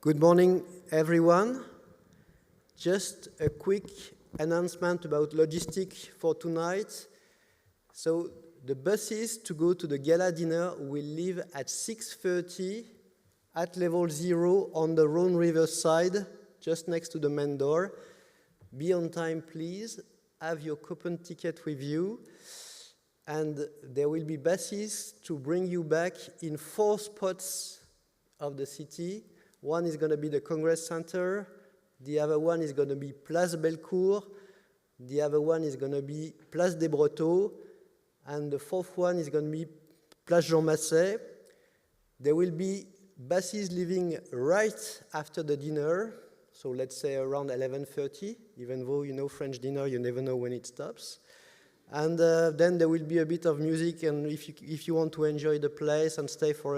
Good morning, everyone. Just a quick announcement about logistics for tonight. So the buses to go to the gala dinner will leave at 6:30 at level 0 on the Rhone River side, just next to the main door. Be on time, please. Have your coupon ticket with you. And there will be buses to bring you back in 4 spots of the city. One is going to be the Congress Center. The other one is going to be Place Bellecour. The other one is going to be Place des Brotteaux. And the fourth one is going to be Place Jean Massé. There will be buses leaving right after the dinner. So let's say around 11:30, even though you know French dinner, you never know when it stops. And then there will be a bit of music, and if you want to enjoy the place and stay for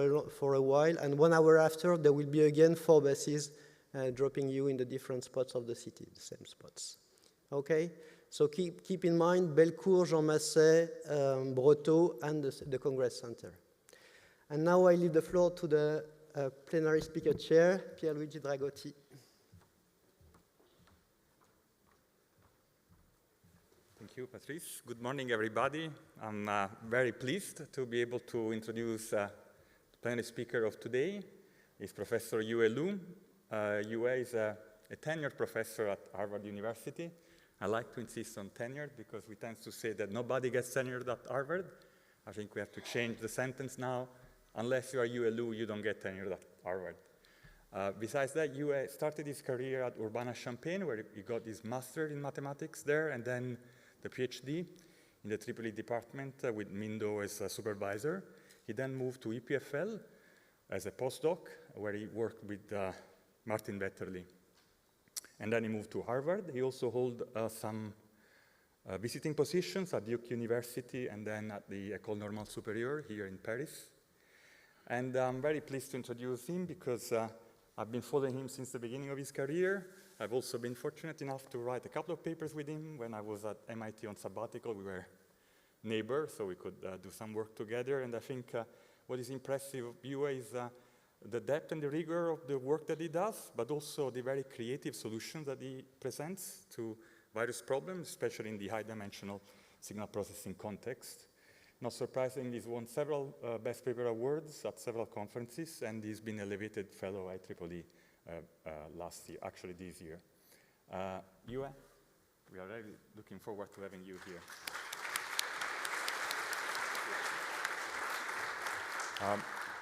a while, and 1 hour after, there will be again 4 buses dropping you in the different spots of the city, the same spots. Okay? So keep in mind Bellecour, Jean Massé, Brotteaux, and the Congress Center. And now I leave the floor to the plenary speaker chair, Pierluigi Dragotti. Thank you, Patrice. Good morning, everybody. I'm very pleased to be able to introduce the plenary speaker of today. It's Professor Yue M. Yue is a tenured professor at Harvard University. I like to insist on tenure because we tend to say that nobody gets tenured at Harvard. I think we have to change the sentence now. Unless you are Yue Lu, you don't get tenured at Harvard. Besides that, Yue started his career at Urbana-Champaign, where he got his master's in mathematics there, and then the PhD in the EEE department with Mindo as a supervisor. He then moved to EPFL as a postdoc, where he worked with Martin Vetterli. And then he moved to Harvard. He also held some visiting positions at Duke University and then at the École Normale Supérieure here in Paris. And I'm very pleased to introduce him because I've been following him since the beginning of his career. I've also been fortunate enough to write a couple of papers with him. When I was at MIT on sabbatical, we were neighbors, so we could do some work together. And I think what is impressive of Yue is the depth and the rigor of the work that he does, but also the very creative solutions that he presents to various problems, especially in the high-dimensional signal processing context. Not surprisingly, he's won several Best Paper Awards at several conferences, and he's been elevated fellow at IEEE last year, actually this year. Yue, we are really looking forward to having you here.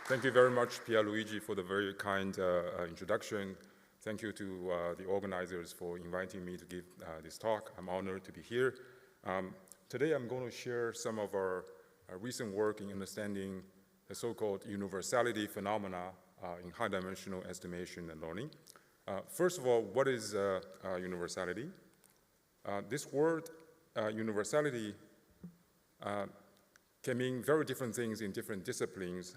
Thank you very much, Pierluigi, for the very kind introduction. Thank you to the organizers for inviting me to give this talk. I'm honored to be here. Today I'm going to share some of our recent work in understanding the so-called universality phenomena in high-dimensional estimation and learning. First of all, what is universality? This word, universality, can mean very different things in different disciplines.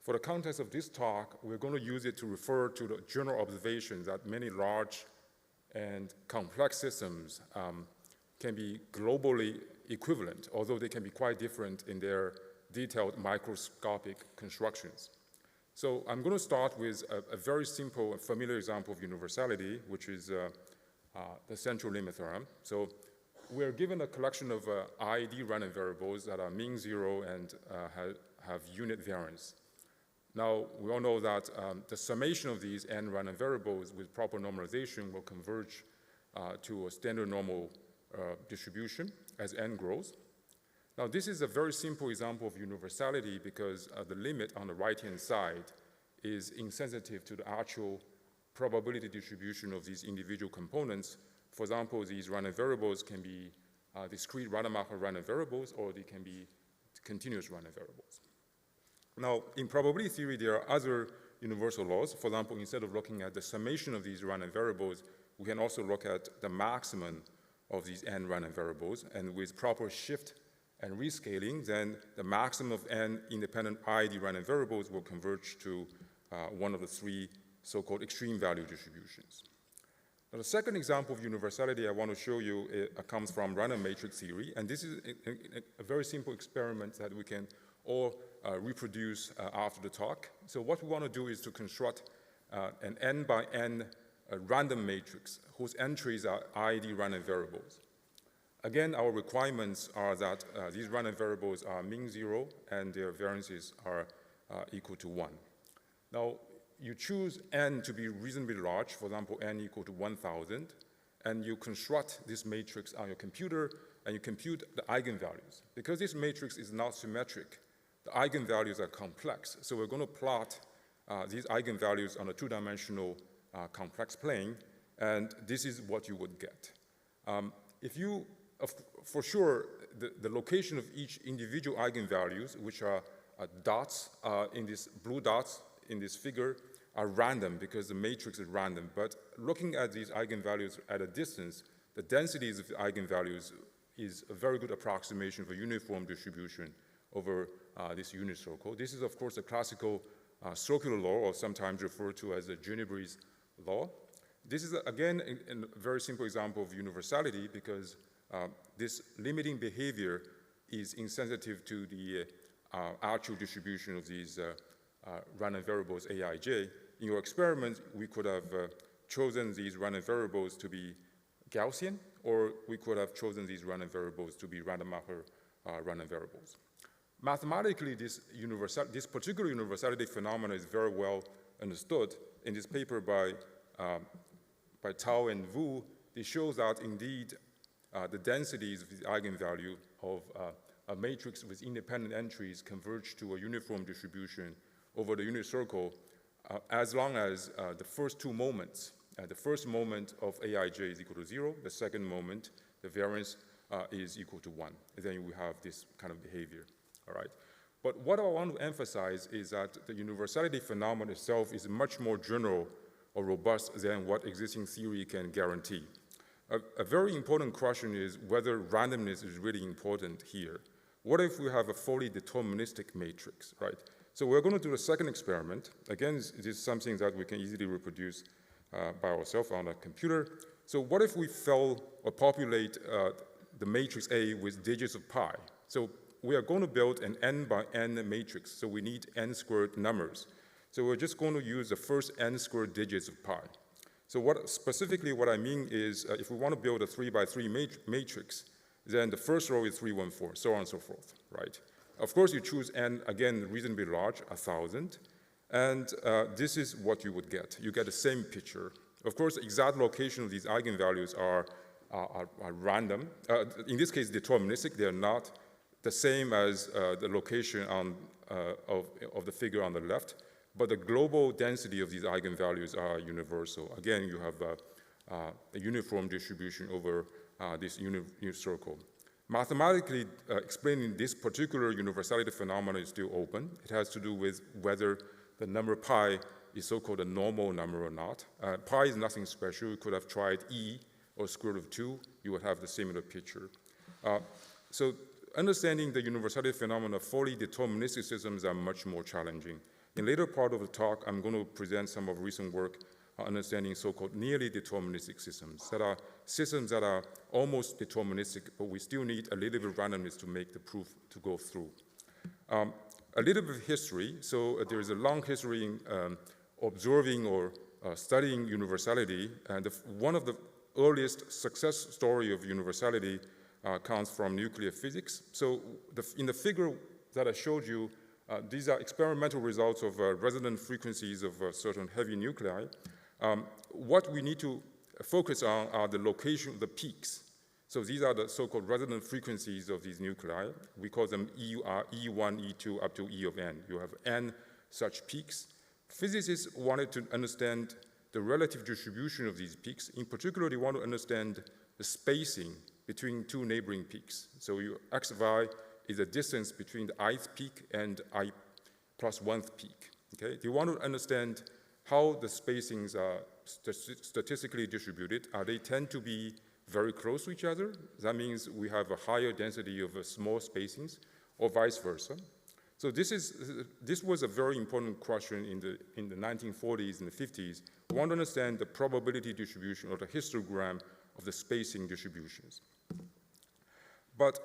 For the context of this talk, we're going to use it to refer to the general observation that many large and complex systems can be globally equivalent, although they can be quite different in their detailed microscopic constructions. So I'm going to start with a very simple and familiar example of universality, which is the central limit theorem. So we're given a collection of IED random variables that are mean zero and have unit variance. Now, we all know that the summation of these n random variables with proper normalization will converge to a standard normal distribution as n grows. Now, this is a very simple example of universality because the limit on the right-hand side is insensitive to the actual probability distribution of these individual components. For example, these random variables can be discrete Rademacher random variables, or they can be continuous random variables. Now, in probability theory, there are other universal laws. For example, instead of looking at the summation of these random variables, we can also look at the maximum of these n random variables, and with proper shift and rescaling, then the maximum of n independent IED random variables will converge to one of the 3 so-called extreme value distributions. Now, the second example of universality I want to show you comes from random matrix theory, and this is a very simple experiment that we can all reproduce after the talk. So what we want to do is to construct an n by n random matrix whose entries are ID random variables. Again, our requirements are that these random variables are mean 0 and their variances are equal to 1. Now, you choose n to be reasonably large, for example, n equal to 1,000, and you construct this matrix on your computer and you compute the eigenvalues. Because this matrix is not symmetric, the eigenvalues are complex. So we're going to plot these eigenvalues on a two-dimensional complex plane, and this is what you would get. For sure, the location of each individual eigenvalues, which are dots in these blue dots in this figure, are random because the matrix is random. But looking at these eigenvalues at a distance, the densities of the eigenvalues is a very good approximation of a uniform distribution over this unit circle. This is, of course, a classical circular law, or sometimes referred to as the Ginebre's law. This is, again, a very simple example of universality because this limiting behavior is insensitive to the actual distribution of these random variables Aij. In your experiment, we could have chosen these random variables to be Gaussian, or we could have chosen these random variables to be Rademacher random variables. Mathematically, this particular universality phenomenon is very well understood. In this paper by Tao and Wu, it shows that indeed the densities of the eigenvalue of a matrix with independent entries converge to a uniform distribution over the unit circle as long as the first two moments, the first moment of Aij is equal to 0, the second moment, the variance is equal to 1. And then we have this kind of behavior, all right? But what I want to emphasize is that the universality phenomenon itself is much more general or robust than what existing theory can guarantee. A very important question is whether randomness is really important here. What if we have a fully deterministic matrix, right? So we're going to do a second experiment. Again, this is something that we can easily reproduce by ourselves on a computer. So what if we fill or populate the matrix A with digits of pi? So we are going to build an n by n matrix, so we need n squared numbers. So we're just going to use the first n squared digits of pi. So specifically what I mean is if we want to build a 3 by 3 matrix, then the first row is 314, so on and so forth, right? Of course, you choose n, again, reasonably large, 1,000, and this is what you would get. You get the same picture. Of course, the exact location of these eigenvalues are random. In this case, deterministic. They are not the same as the location of the figure on the left, but the global density of these eigenvalues are universal. Again, you have a uniform distribution over this unit circle. Mathematically, explaining this particular universality phenomenon is still open. It has to do with whether the number pi is so-called a normal number or not. Pi is nothing special. You could have tried e or square root of 2. You would have the similar picture. So understanding the universality phenomenon of fully deterministic systems are much more challenging. In later part of the talk, I'm going to present some of recent work on understanding so-called nearly deterministic systems that are almost deterministic, but we still need a little bit of randomness to make the proof to go through. A little bit of history. So there is a long history in observing or studying universality, and one of the earliest success story of universality comes from nuclear physics. So in the figure that I showed you, these are experimental results of resonant frequencies of certain heavy nuclei. What we need to focus on are the location of the peaks. So these are the so-called resonant frequencies of these nuclei. We call them E1, E2, up to E of n. You have n such peaks. Physicists wanted to understand the relative distribution of these peaks. In particular, they want to understand the spacing between two neighboring peaks. So your xy is the distance between the ith peak and I plus 1th peak. Okay? They want to understand how the spacings are statistically distributed. They tend to be very close to each other. That means we have a higher density of small spacings, or vice versa. So this was a very important question in the 1940s and the 50s. We want to understand the probability distribution or the histogram of the spacing distributions. But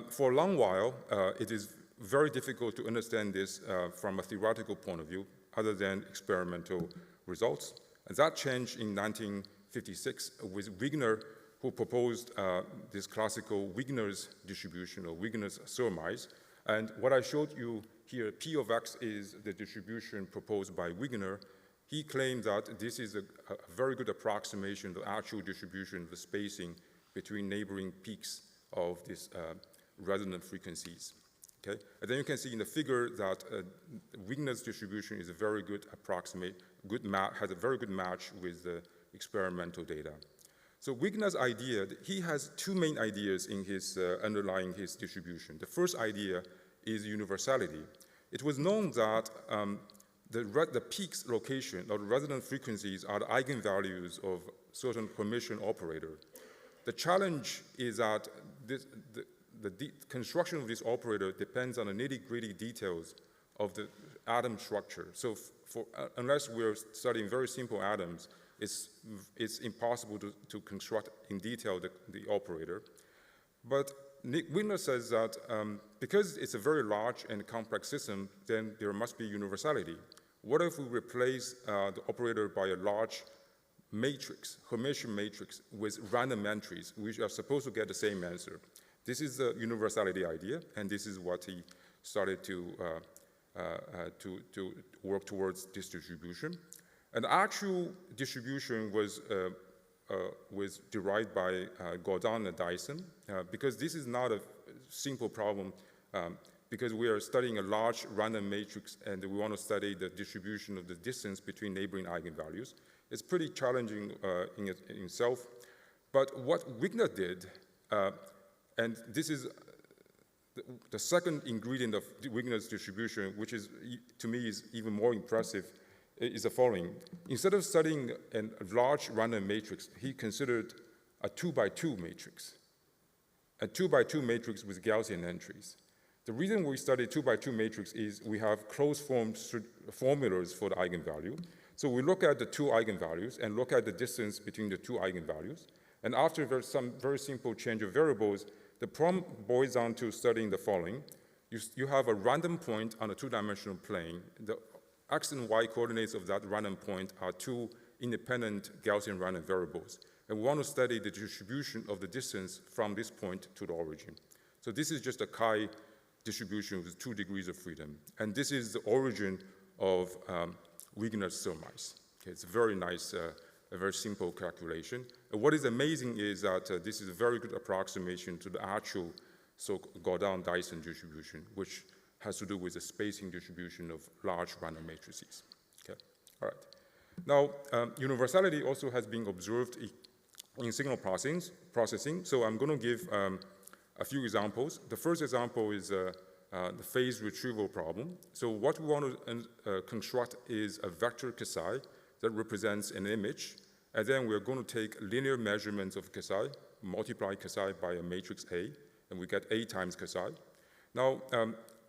for a long while, it is very difficult to understand this from a theoretical point of view. other than experimental results. And that changed in 1956 with Wigner, who proposed this classical Wigner's distribution, or Wigner's surmise. And what I showed you here, P of x is the distribution proposed by Wigner. He claimed that this is a very good approximation of the actual distribution of the spacing between neighboring peaks of these resonant frequencies. Okay? And then you can see in the figure that Wigner's distribution is a very good has a very good match with the experimental data. So Wigner's idea, he has two main ideas in his underlying his distribution. The first idea is universality. It was known that the peak's location or the resonant frequencies are the eigenvalues of certain permission operator. The challenge is that the construction of this operator depends on the nitty-gritty details of the atom structure. So unless we're studying very simple atoms, it's impossible to construct in detail the operator. But Wigner says that because it's a very large and complex system, then there must be universality. What if we replace the operator by a large matrix, Hermitian matrix, with random entries, which are supposed to get the same answer? This is the universality idea, and this is what he started to work towards this distribution. And the actual distribution was derived by Gordon and Dyson, because this is not a simple problem, because we are studying a large random matrix and we want to study the distribution of the distance between neighboring eigenvalues. It's pretty challenging in itself. But what Wigner did, and this is the second ingredient of Wigner's distribution, which is, to me, is even more impressive, is the following. Instead of studying a large random matrix, he considered a 2x2 matrix, a 2x2 matrix with Gaussian entries. The reason we study 2x2 matrix is we have closed-form formulas for the eigenvalue. So we look at the two eigenvalues and look at the distance between the two eigenvalues. And after some very simple change of variables, the problem boils down to studying the following. You have a random point on a two-dimensional plane. The x and y coordinates of that random point are two independent Gaussian random variables. And we want to study the distribution of the distance from this point to the origin. So this is just a chi distribution with 2 degrees of freedom. And this is the origin of Wigner's surmise. Okay, it's a very nice, a very simple calculation. And what is amazing is that this is a very good approximation to the actual Gordon-Dyson distribution, which has to do with the spacing distribution of large random matrices. Okay, all right. Now, universality also has been observed in signal processing. So I'm going to give a few examples. The first example is the phase retrieval problem. So what we want to construct is a vector Kasai that represents an image, and then we're going to take linear measurements of Kasai, multiply Kasai by a matrix A, and we get A times Kasai. Now,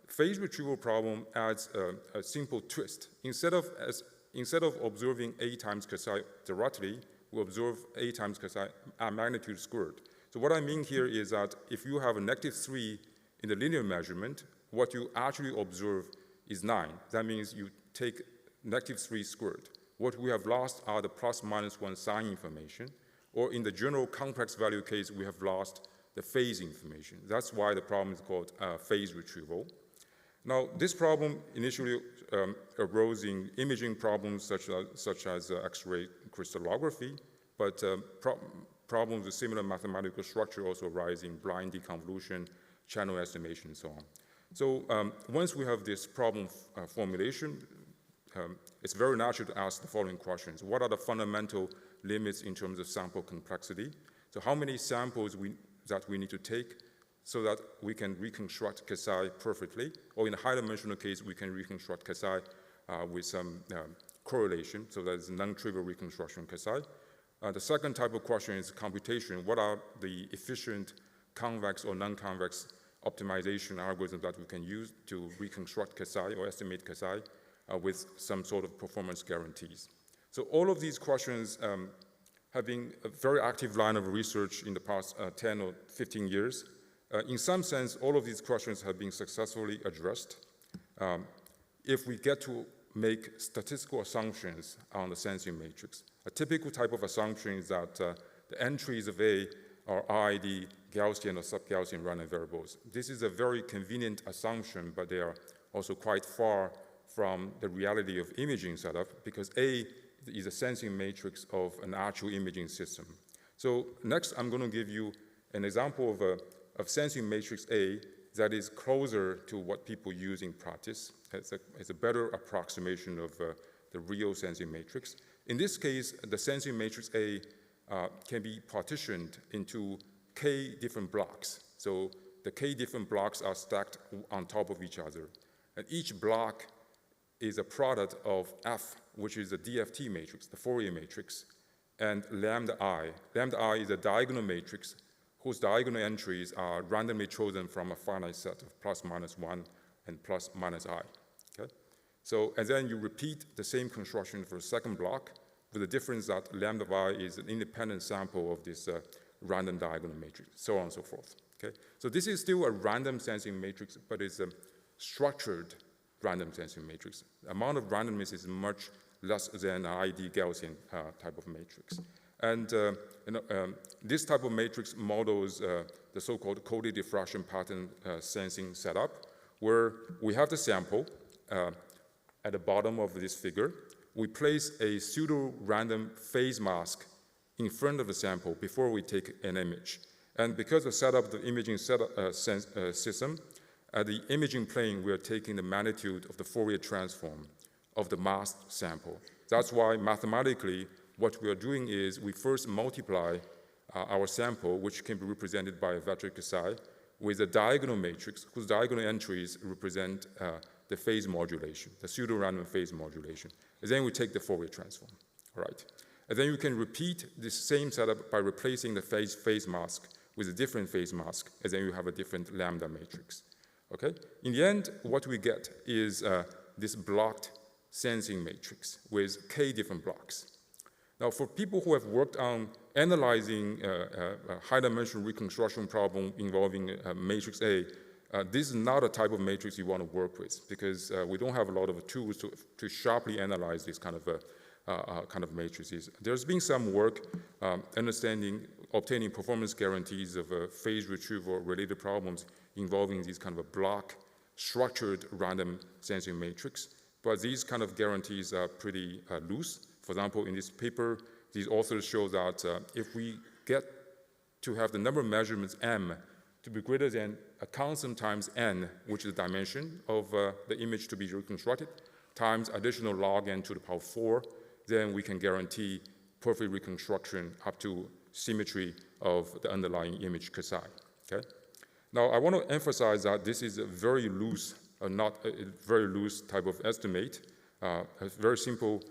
phase retrieval problem adds a simple twist. Instead of observing A times Kasai directly, we observe A times Kasai at magnitude squared. So what I mean here is that if you have a -3 in the linear measurement, what you actually observe is 9. That means you take -3 squared. What we have lost are the ±1 sign information, or in the general complex value case, we have lost the phase information. That's why the problem is called phase retrieval. Now, this problem initially arose in imaging problems such as X-ray crystallography, but problems with similar mathematical structure also arise in blind deconvolution, channel estimation, and so on. So once we have this problem formulation, it's very natural to ask the following questions. What are the fundamental limits in terms of sample complexity? So how many samples that we need to take so that we can reconstruct Kasai perfectly, or in a high-dimensional case, we can reconstruct Kasai with some correlation, so that is non-trivial reconstruction Kasai. The second type of question is computation. What are the efficient convex or non-convex optimization algorithms that we can use to reconstruct Kasai or estimate Kasai with some sort of performance guarantees? So all of these questions have been a very active line of research in the past 10 or 15 years. In some sense, all of these questions have been successfully addressed. If we get to make statistical assumptions on the sensing matrix. A typical type of assumption is that the entries of A are RID Gaussian or sub-Gaussian random variables. This is a very convenient assumption, but they are also quite far from the reality of imaging setup because A is a sensing matrix of an actual imaging system. So next, I'm going to give you an example of sensing matrix A that is closer to what people use in practice. It's a better approximation of the real sensing matrix. In this case, the sensing matrix A can be partitioned into K different blocks. So the K different blocks are stacked on top of each other. And each block is a product of F, which is the DFT matrix, the Fourier matrix, and lambda I. Lambda I is a diagonal matrix whose diagonal entries are randomly chosen from a finite set of plus minus 1 and plus minus I. Okay? So, and then you repeat the same construction for the second block with the difference that lambda I is an independent sample of this random diagonal matrix, so on and so forth. Okay? So this is still a random sensing matrix, but it's a structured random sensing matrix. The amount of randomness is much less than an ID Gaussian type of matrix. And this type of matrix models the so-called coded diffraction pattern sensing setup, where we have the sample at the bottom of this figure. We place a pseudo-random phase mask in front of the sample before we take an image. And because of the setup of the imaging system, at the imaging plane, we are taking the magnitude of the Fourier transform of the masked sample. That's why mathematically, what we are doing is we first multiply our sample, which can be represented by a vector psi, with a diagonal matrix whose diagonal entries represent the phase modulation, the pseudo-random phase modulation. And then we take the Fourier transform, all right? And then you can repeat this same setup by replacing the phase mask with a different phase mask, and then you have a different lambda matrix, okay? In the end, what we get is this blocked sensing matrix with K different blocks. Now, for people who have worked on analyzing a high-dimensional reconstruction problem involving matrix A, this is not a type of matrix you want to work with because we don't have a lot of tools to sharply analyze this kind of matrices. There's been some work obtaining performance guarantees of phase retrieval-related problems involving these kind of a block structured random sensing matrix, but these kind of guarantees are pretty loose. For example, in this paper, these authors show that if we get to have the number of measurements m to be greater than a constant times n, which is the dimension of the image to be reconstructed, times additional log n to the power 4, then we can guarantee perfect reconstruction up to symmetry of the underlying image psi. Okay? Now, I want to emphasize that this is a very loose, not a very loose type of estimate. A very simple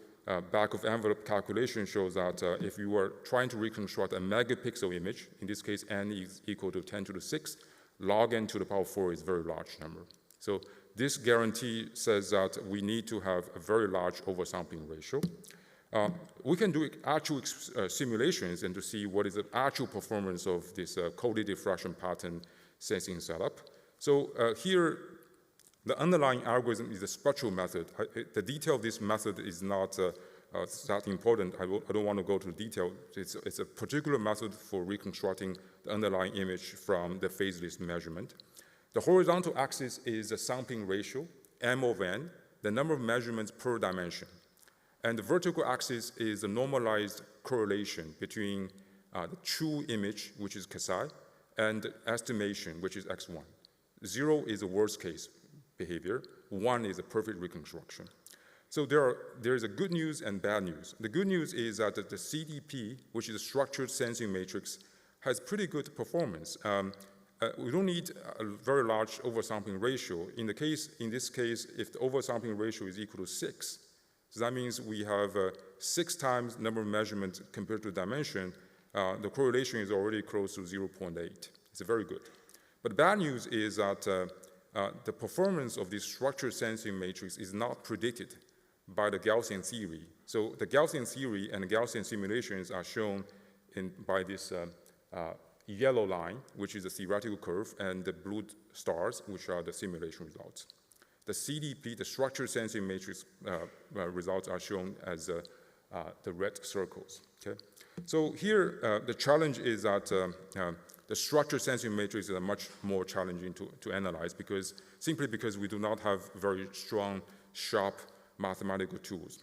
back-of-envelope calculation shows that if you were trying to reconstruct a megapixel image, in this case n is equal to 10 to the 6, log n to the power 4 is a very large number. So this guarantee says that we need to have a very large oversampling ratio. We can do actual simulations and to see what is the actual performance of this coded diffraction pattern sensing setup. So here, the underlying algorithm is a spectral method. The detail of this method is not that important. I don't want to go to detail. It's a particular method for reconstructing the underlying image from the phaseless measurement. The horizontal axis is the sampling ratio, m of n, the number of measurements per dimension. And the vertical axis is the normalized correlation between the true image, which is psi, and estimation, which is x1. 0 is the worst case behavior. 1 is a perfect reconstruction. So there is a good news and bad news. The good news is that the CDP, which is a structured sensing matrix, has pretty good performance. We don't need a very large oversampling ratio. In this case, if the oversampling ratio is equal to 6, so that means we have 6 times number of measurements compared to dimension, the correlation is already close to 0.8. It's very good. But the bad news is that the performance of this structured sensing matrix is not predicted by the Gaussian theory. So the Gaussian theory and the Gaussian simulations are shown by this yellow line, which is a theoretical curve, and the blue stars, which are the simulation results. the CDP, the structure sensing matrix results are shown as the red circles, okay? So here, the challenge is that the structure sensing matrix is much more challenging to analyze simply because we do not have very strong, sharp mathematical tools.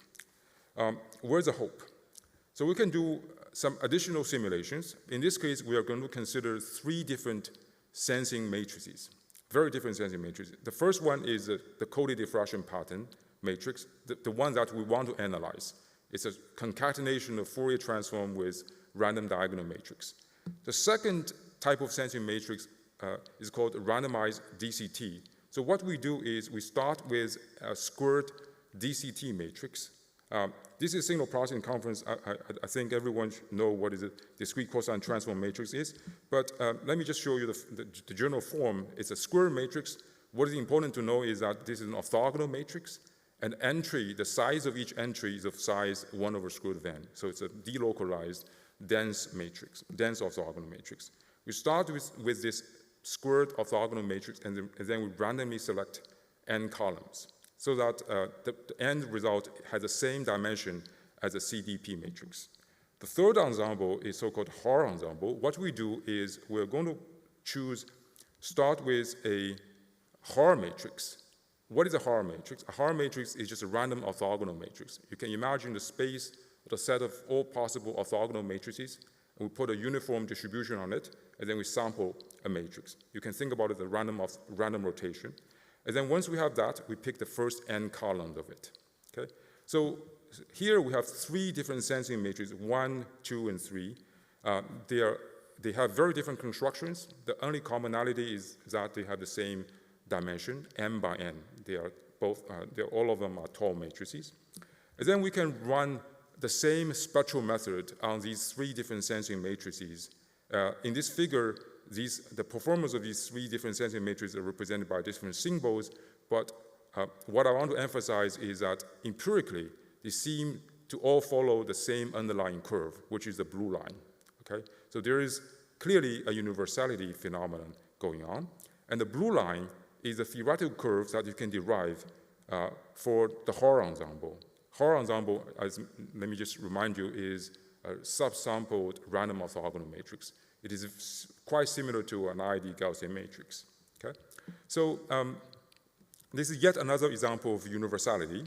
Where's the hope? So we can do some additional simulations. In this case, we are going to consider 3 different sensing matrices, very different sensing matrices. The first one is the coded diffraction pattern matrix, the one that we want to analyze. It's a concatenation of Fourier transform with random diagonal matrix. The second type of sensing matrix is called randomized DCT. So what we do is we start with a squared DCT matrix. This is signal processing conference. I think everyone should know what is a discrete cosine transform matrix is. But let me just show you the general form. It's a square matrix. What is important to know is that this is an orthogonal matrix. An entry, the size of each entry is of size 1 over square root of n. So it's a delocalized, dense matrix, dense orthogonal matrix. We start with this squared orthogonal matrix, and then we randomly select n columns, so that the end result has the same dimension as a CDP matrix. The third ensemble is so-called Haar ensemble. What we do is we're going to start with a Haar matrix. What is a Haar matrix? A Haar matrix is just a random orthogonal matrix. You can imagine the space of the set of all possible orthogonal matrices, and we put a uniform distribution on it, and then we sample a matrix. You can think about it as random rotation. And then once we have that, we pick the first n column of it, okay? So here we have 3 different sensing matrices, 1, 2, and 3. They have very different constructions. The only commonality is that they have the same dimension, m by n. All of them are tall matrices. And then we can run the same spectral method on these 3 different sensing matrices. In this figure, the performance of these 3 different sensing matrices are represented by different symbols, but what I want to emphasize is that empirically, they seem to all follow the same underlying curve, which is the blue line, okay? So there is clearly a universality phenomenon going on, and the blue line is a theoretical curve that you can derive for the Haar ensemble. Haar ensemble, let me just remind you, is a subsampled random orthogonal matrix. It is quite similar to an ID Gaussian matrix, okay? So this is yet another example of universality.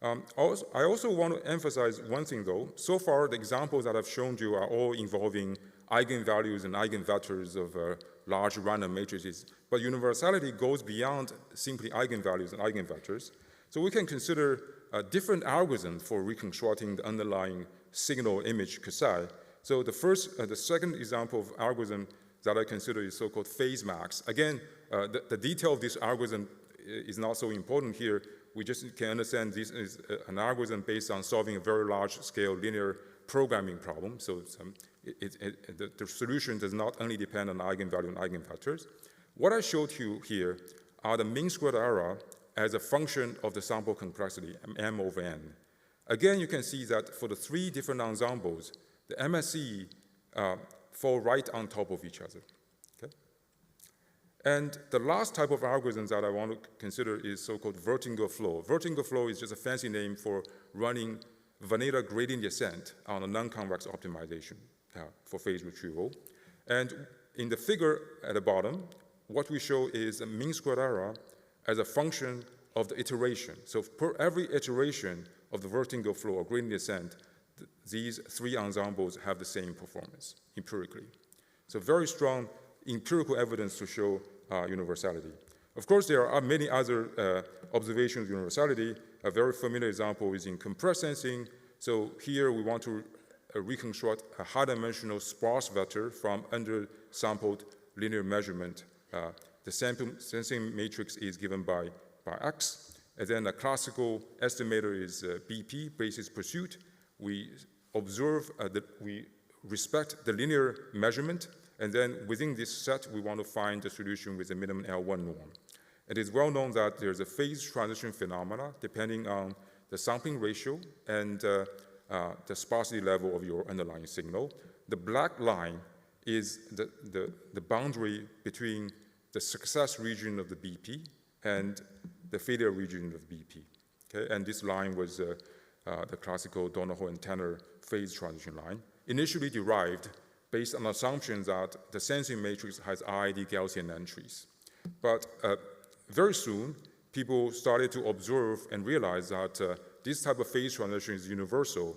I also want to emphasize one thing though. So far, the examples that I've shown you are all involving eigenvalues and eigenvectors of large random matrices, but universality goes beyond simply eigenvalues and eigenvectors. So we can consider a different algorithm for reconstructing the underlying signal image psi. So the second example of algorithm that I consider is so-called phase max. Again, the detail of this algorithm is not so important here. We just can understand this is an algorithm based on solving a very large-scale linear programming problem. So the solution does not only depend on eigenvalue and eigenvectors. What I showed you here are the mean squared error as a function of the sample complexity, m over n. Again, you can see that for the 3 different ensembles, the MSE fall right on top of each other, okay? And the last type of algorithm that I want to consider is so-called vertical flow. Vertical flow is just a fancy name for running vanilla gradient descent on a non-convex optimization for phase retrieval. And in the figure at the bottom, what we show is a mean squared error as a function of the iteration. So per every iteration of the vertical flow or gradient descent, these 3 ensembles have the same performance empirically. So very strong empirical evidence to show universality. Of course, there are many other observations of universality. A very familiar example is in compressed sensing. So here we want to reconstruct a high-dimensional sparse vector from undersampled linear measurement. The sensing matrix is given by X, and then a classical estimator is BP, basis pursuit. We observe we respect the linear measurement, and then within this set, we want to find the solution with a minimum L1 norm. It is well known that there's a phase transition phenomena depending on the sampling ratio and the sparsity level of your underlying signal. The black line is the boundary between the success region of the BP and the failure region of BP. Okay? And this line was the classical Donoghue and Tanner phase transition line, initially derived based on assumptions that the sensing matrix has RID Gaussian entries. But very soon, people started to observe and realize that this type of phase transition is universal.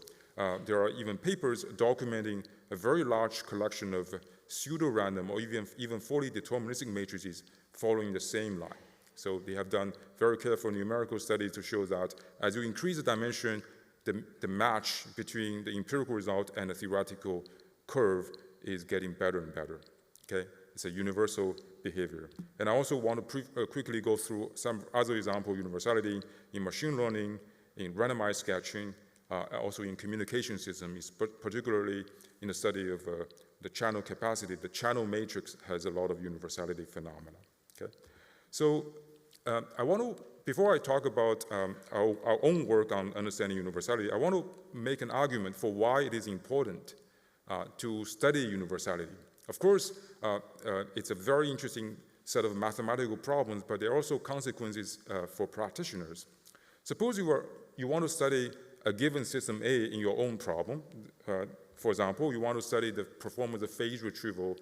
There are even papers documenting a very large collection of pseudo-random or even fully deterministic matrices following the same line. So they have done very careful numerical studies to show that as you increase the dimension, the match between the empirical result and the theoretical curve is getting better and better. Okay? It's a universal behavior. And I also want to quickly go through some other example of universality in machine learning, in randomized sketching, also in communication systems, particularly in the study of the channel capacity. The channel matrix has a lot of universality phenomena. Okay? So I want to, before I talk about our own work on understanding universality, I want to make an argument for why it is important to study universality. Of course, it's a very interesting set of mathematical problems, but there are also consequences for practitioners. Suppose you want to study a given system A in your own problem. For example, you want to study the performance of phase retrieval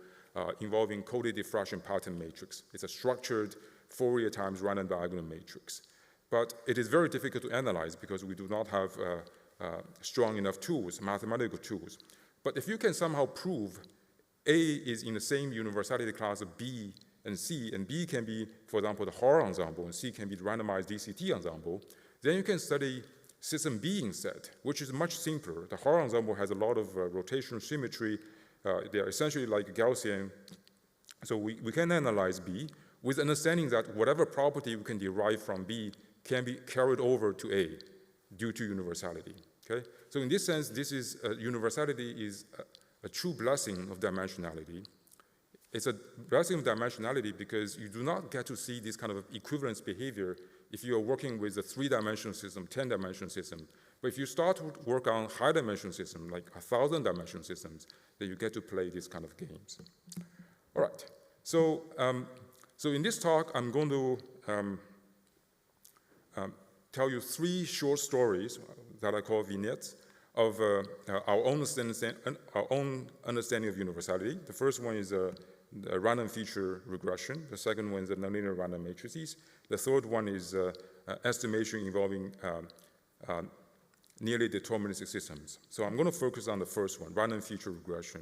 involving coded diffraction pattern matrix. It's a structured Fourier times random diagonal matrix. But it is very difficult to analyze because we do not have strong enough tools, mathematical tools. But if you can somehow prove A is in the same universality class of B and C, and B can be, for example, the Haar ensemble, and C can be the randomized DCT ensemble, then you can study system B instead, which is much simpler. The Haar ensemble has a lot of rotational symmetry. They are essentially like Gaussian. So we can analyze B with understanding that whatever property we can derive from B can be carried over to A due to universality. Okay? So in this sense, this is universality is a true blessing of dimensionality. It's a blessing of dimensionality because you do not get to see this kind of equivalence behavior if you are working with a 3-dimensional system, 10-dimensional system. But if you start to work on high-dimensional systems, like 1,000-dimensional systems, then you get to play these kind of games. All right. So, so in this talk, I'm going to tell you 3 short stories that I call vignettes of our own understanding of universality. The first one is a random feature regression. The second one is the nonlinear random matrices. The third one is estimation involving nearly deterministic systems. So I'm going to focus on the first one, random feature regression.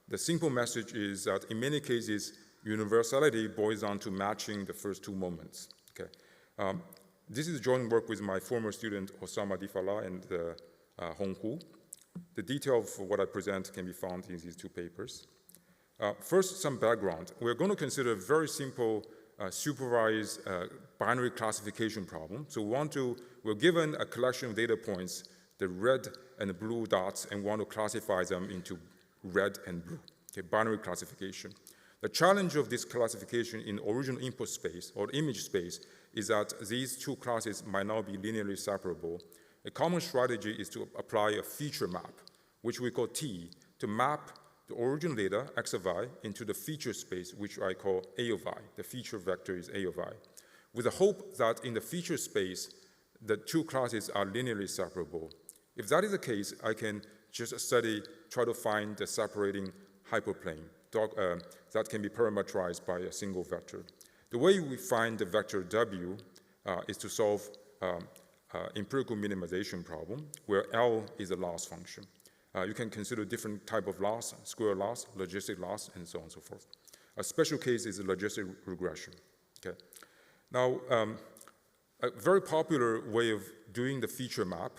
The simple message is that in many cases, universality boils down to matching the first 2 moments. Okay. This is joint work with my former student Osama Difala and Hong Hu. The detail of what I present can be found in these 2 papers. First, some background. We're going to consider a very simple supervised binary classification problem. So we're given a collection of data points, the red and the blue dots, and want to classify them into red and blue, okay, binary classification. The challenge of this classification in original input space or image space is that these 2 classes might not be linearly separable. A common strategy is to apply a feature map, which we call T, to map the original data, x of I, into the feature space, which I call A of I. The feature vector is A of I, with the hope that in the feature space, the 2 classes are linearly separable. If that is the case, I can just try to find the separating hyperplane that can be parametrized by a single vector. The way we find the vector W is to solve empirical minimization problem, where L is a loss function. You can consider different type of loss, square loss, logistic loss, and so on and so forth. A special case is a logistic regression. Okay. Now, a very popular way of doing the feature map,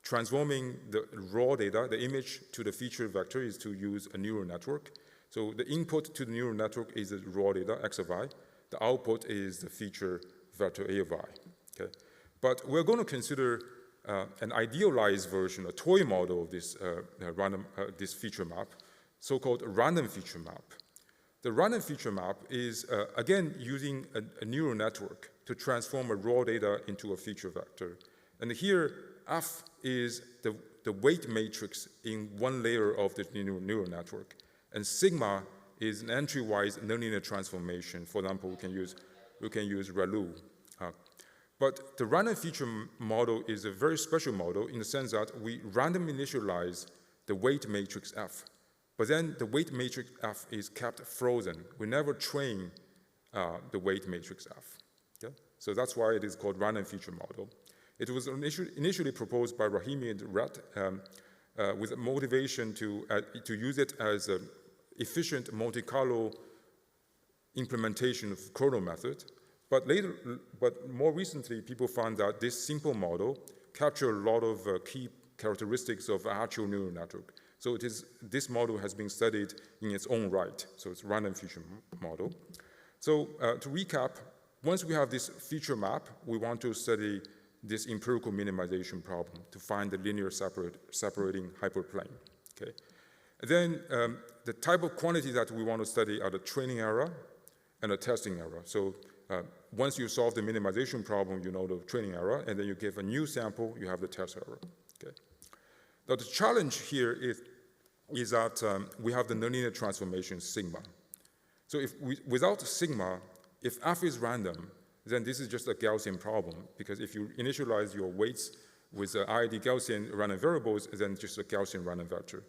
transforming the raw data, the image to the feature vector, is to use a neural network. So the input to the neural network is the raw data, x of I. The output is the feature vector, A of I. Okay. But we're going to consider an idealized version, a toy model of this this feature map, so-called random feature map. The random feature map is, again, using a neural network to transform a raw data into a feature vector. And here, F is the weight matrix in one layer of the neural network. And sigma is an entry-wise nonlinear transformation. For example, we can use ReLU. But the random feature model is a very special model in the sense that we randomly initialize the weight matrix F. But then the weight matrix F is kept frozen. We never train the weight matrix F. Okay? So that's why it is called random feature model. It was initially proposed by Rahimi and Rett with a motivation to use it as an efficient Monte Carlo implementation of kernel method. But more recently, people found that this simple model captured a lot of key characteristics of actual neural network. So this model has been studied in its own right. So it's a random feature model. So to recap, once we have this feature map, we want to study this empirical minimization problem to find the linear separating hyperplane. Okay. Then the type of quantity that we want to study are the training error and the testing error. So once you solve the minimization problem, you know the training error, and then you give a new sample, you have the test error. Okay. Now the challenge here is that we have the nonlinear transformation sigma. So without sigma, if F is random, then this is just a Gaussian problem, because if you initialize your weights with IID Gaussian random variables, then just a Gaussian random vector.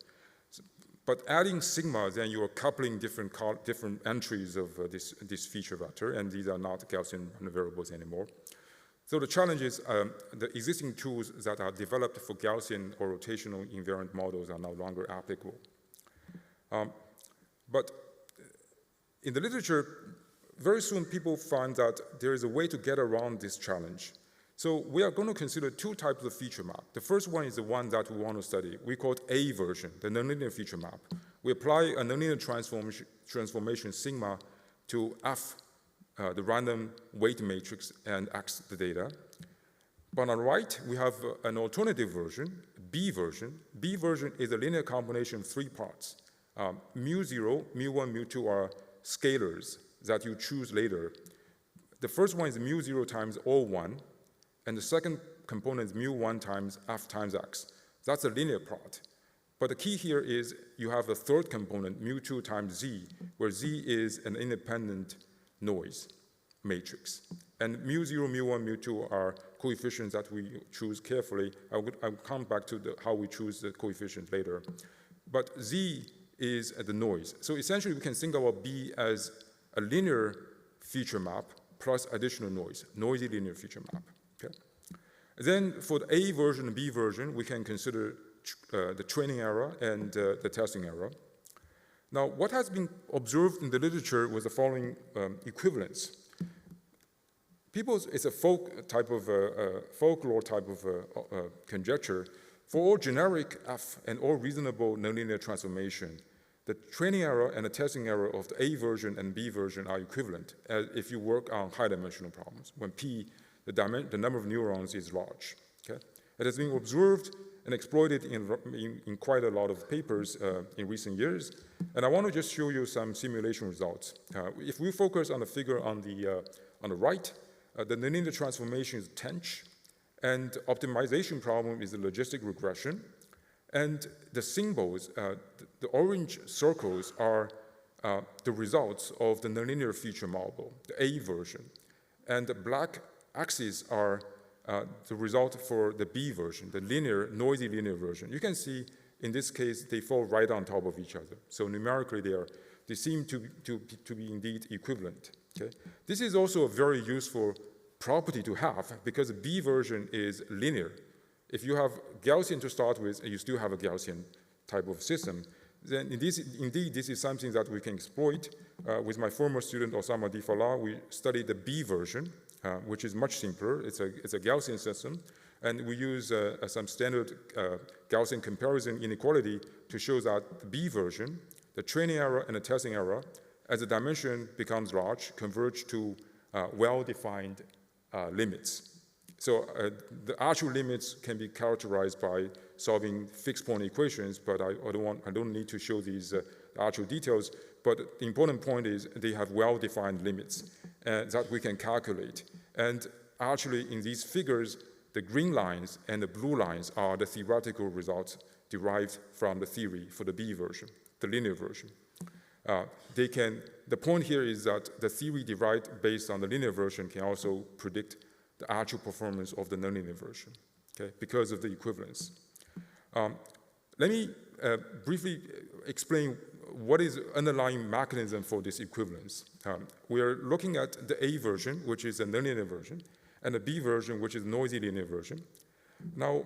But adding sigma, then you are coupling different entries of this feature vector, and these are not Gaussian random variables anymore. So the challenge is the existing tools that are developed for Gaussian or rotational invariant models are no longer applicable. But in the literature, very soon people find that there is a way to get around this challenge. So we are going to consider two types of feature map. The first one is the one that we want to study. We call it A version, the nonlinear feature map. We apply a nonlinear transformation sigma to F, the random weight matrix, and X, the data. But on the right, we have an alternative version, B version. B version is a linear combination of three parts. Mu0, mu1, mu2 are scalars that you choose later. The first one is mu0 times O1, and the second component is mu1 times F times X. That's a linear part. But the key here is you have a third component, mu2 times Z, where Z is an independent noise matrix. And mu0, mu1, mu2 are coefficients that we choose carefully. I'll come back to how we choose the coefficient later. But Z is the noise. So essentially, we can think about B as a linear feature map plus additional noise, noisy linear feature map. Okay. Then for the A version and B version, we can consider the training error and the testing error. Now, what has been observed in the literature was the following equivalence. It's a folklore type of conjecture. For all generic F and all reasonable nonlinear transformation, the training error and the testing error of the A version and B version are equivalent if you work on high-dimensional problems, when P, the number of neurons, is large. Okay? It has been observed and exploited in quite a lot of papers in recent years, and I want to just show you some simulation results. If we focus on the figure on the right, the nonlinear transformation is Tench, and optimization problem is the logistic regression. And the symbols, the orange circles are the results of the nonlinear feature model, the A version. And the black axes are the result for the B version, the noisy linear version. You can see in this case, they fall right on top of each other. So numerically, they seem to be indeed equivalent. Okay? This is also a very useful property to have because the B version is linear. If you have Gaussian to start with, and you still have a Gaussian type of system, then indeed this is something that we can exploit. With my former student, Osama Difallah, we studied the B version, which is much simpler. It's a Gaussian system, and we use some standard Gaussian comparison inequality to show that the B version, the training error and the testing error, as the dimension becomes large, converge to well-defined limits. So the actual limits can be characterized by solving fixed point equations, but I don't need to show these actual details. But the important point is they have well-defined limits that we can calculate. And actually, in these figures, the green lines and the blue lines are the theoretical results derived from the theory for the B version, the linear version. The point here is that the theory derived based on the linear version can also predict the actual performance of the nonlinear version, okay, because of the equivalence. Let me briefly explain what is the underlying mechanism for this equivalence. We are looking at the A version, which is a nonlinear version, and the B version, which is noisy linear version. Now,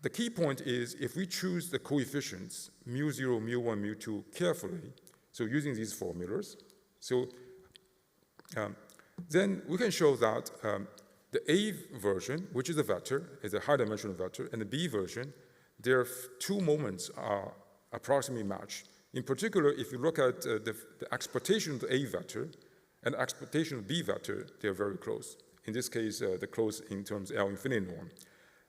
the key point is if we choose the coefficients mu0, mu1, mu2 carefully, so using these formulas, so then we can show that the A version, which is a vector, is a high-dimensional vector, and the B version, their two moments are approximately matched. In particular, if you look at the expectation of the A vector and the expectation of the B vector, they're very close. In this case, they're close in terms of L infinity norm.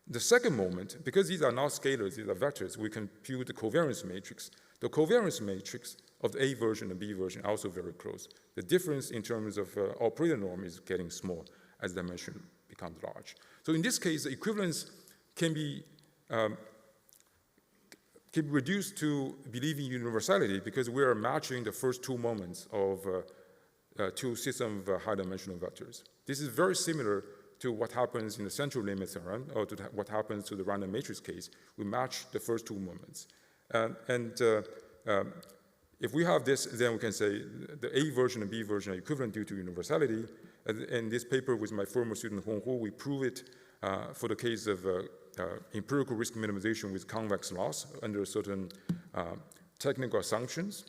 The second moment, because these are not scalars, these are vectors, we compute the covariance matrix. The covariance matrix of the A version and B version are also very close. The difference in terms of operator norm is getting small as dimension becomes large. So in this case, the equivalence can be reduced to believing universality because we are matching the first two moments of two systems of high-dimensional vectors. This is very similar to what happens in the central limit theorem, or to what happens to the random matrix case. We match the first two moments. If we have this, then we can say the A version and B version are equivalent due to universality. In this paper with my former student Hong Hu, we prove it for the case of empirical risk minimization with convex loss under certain technical assumptions.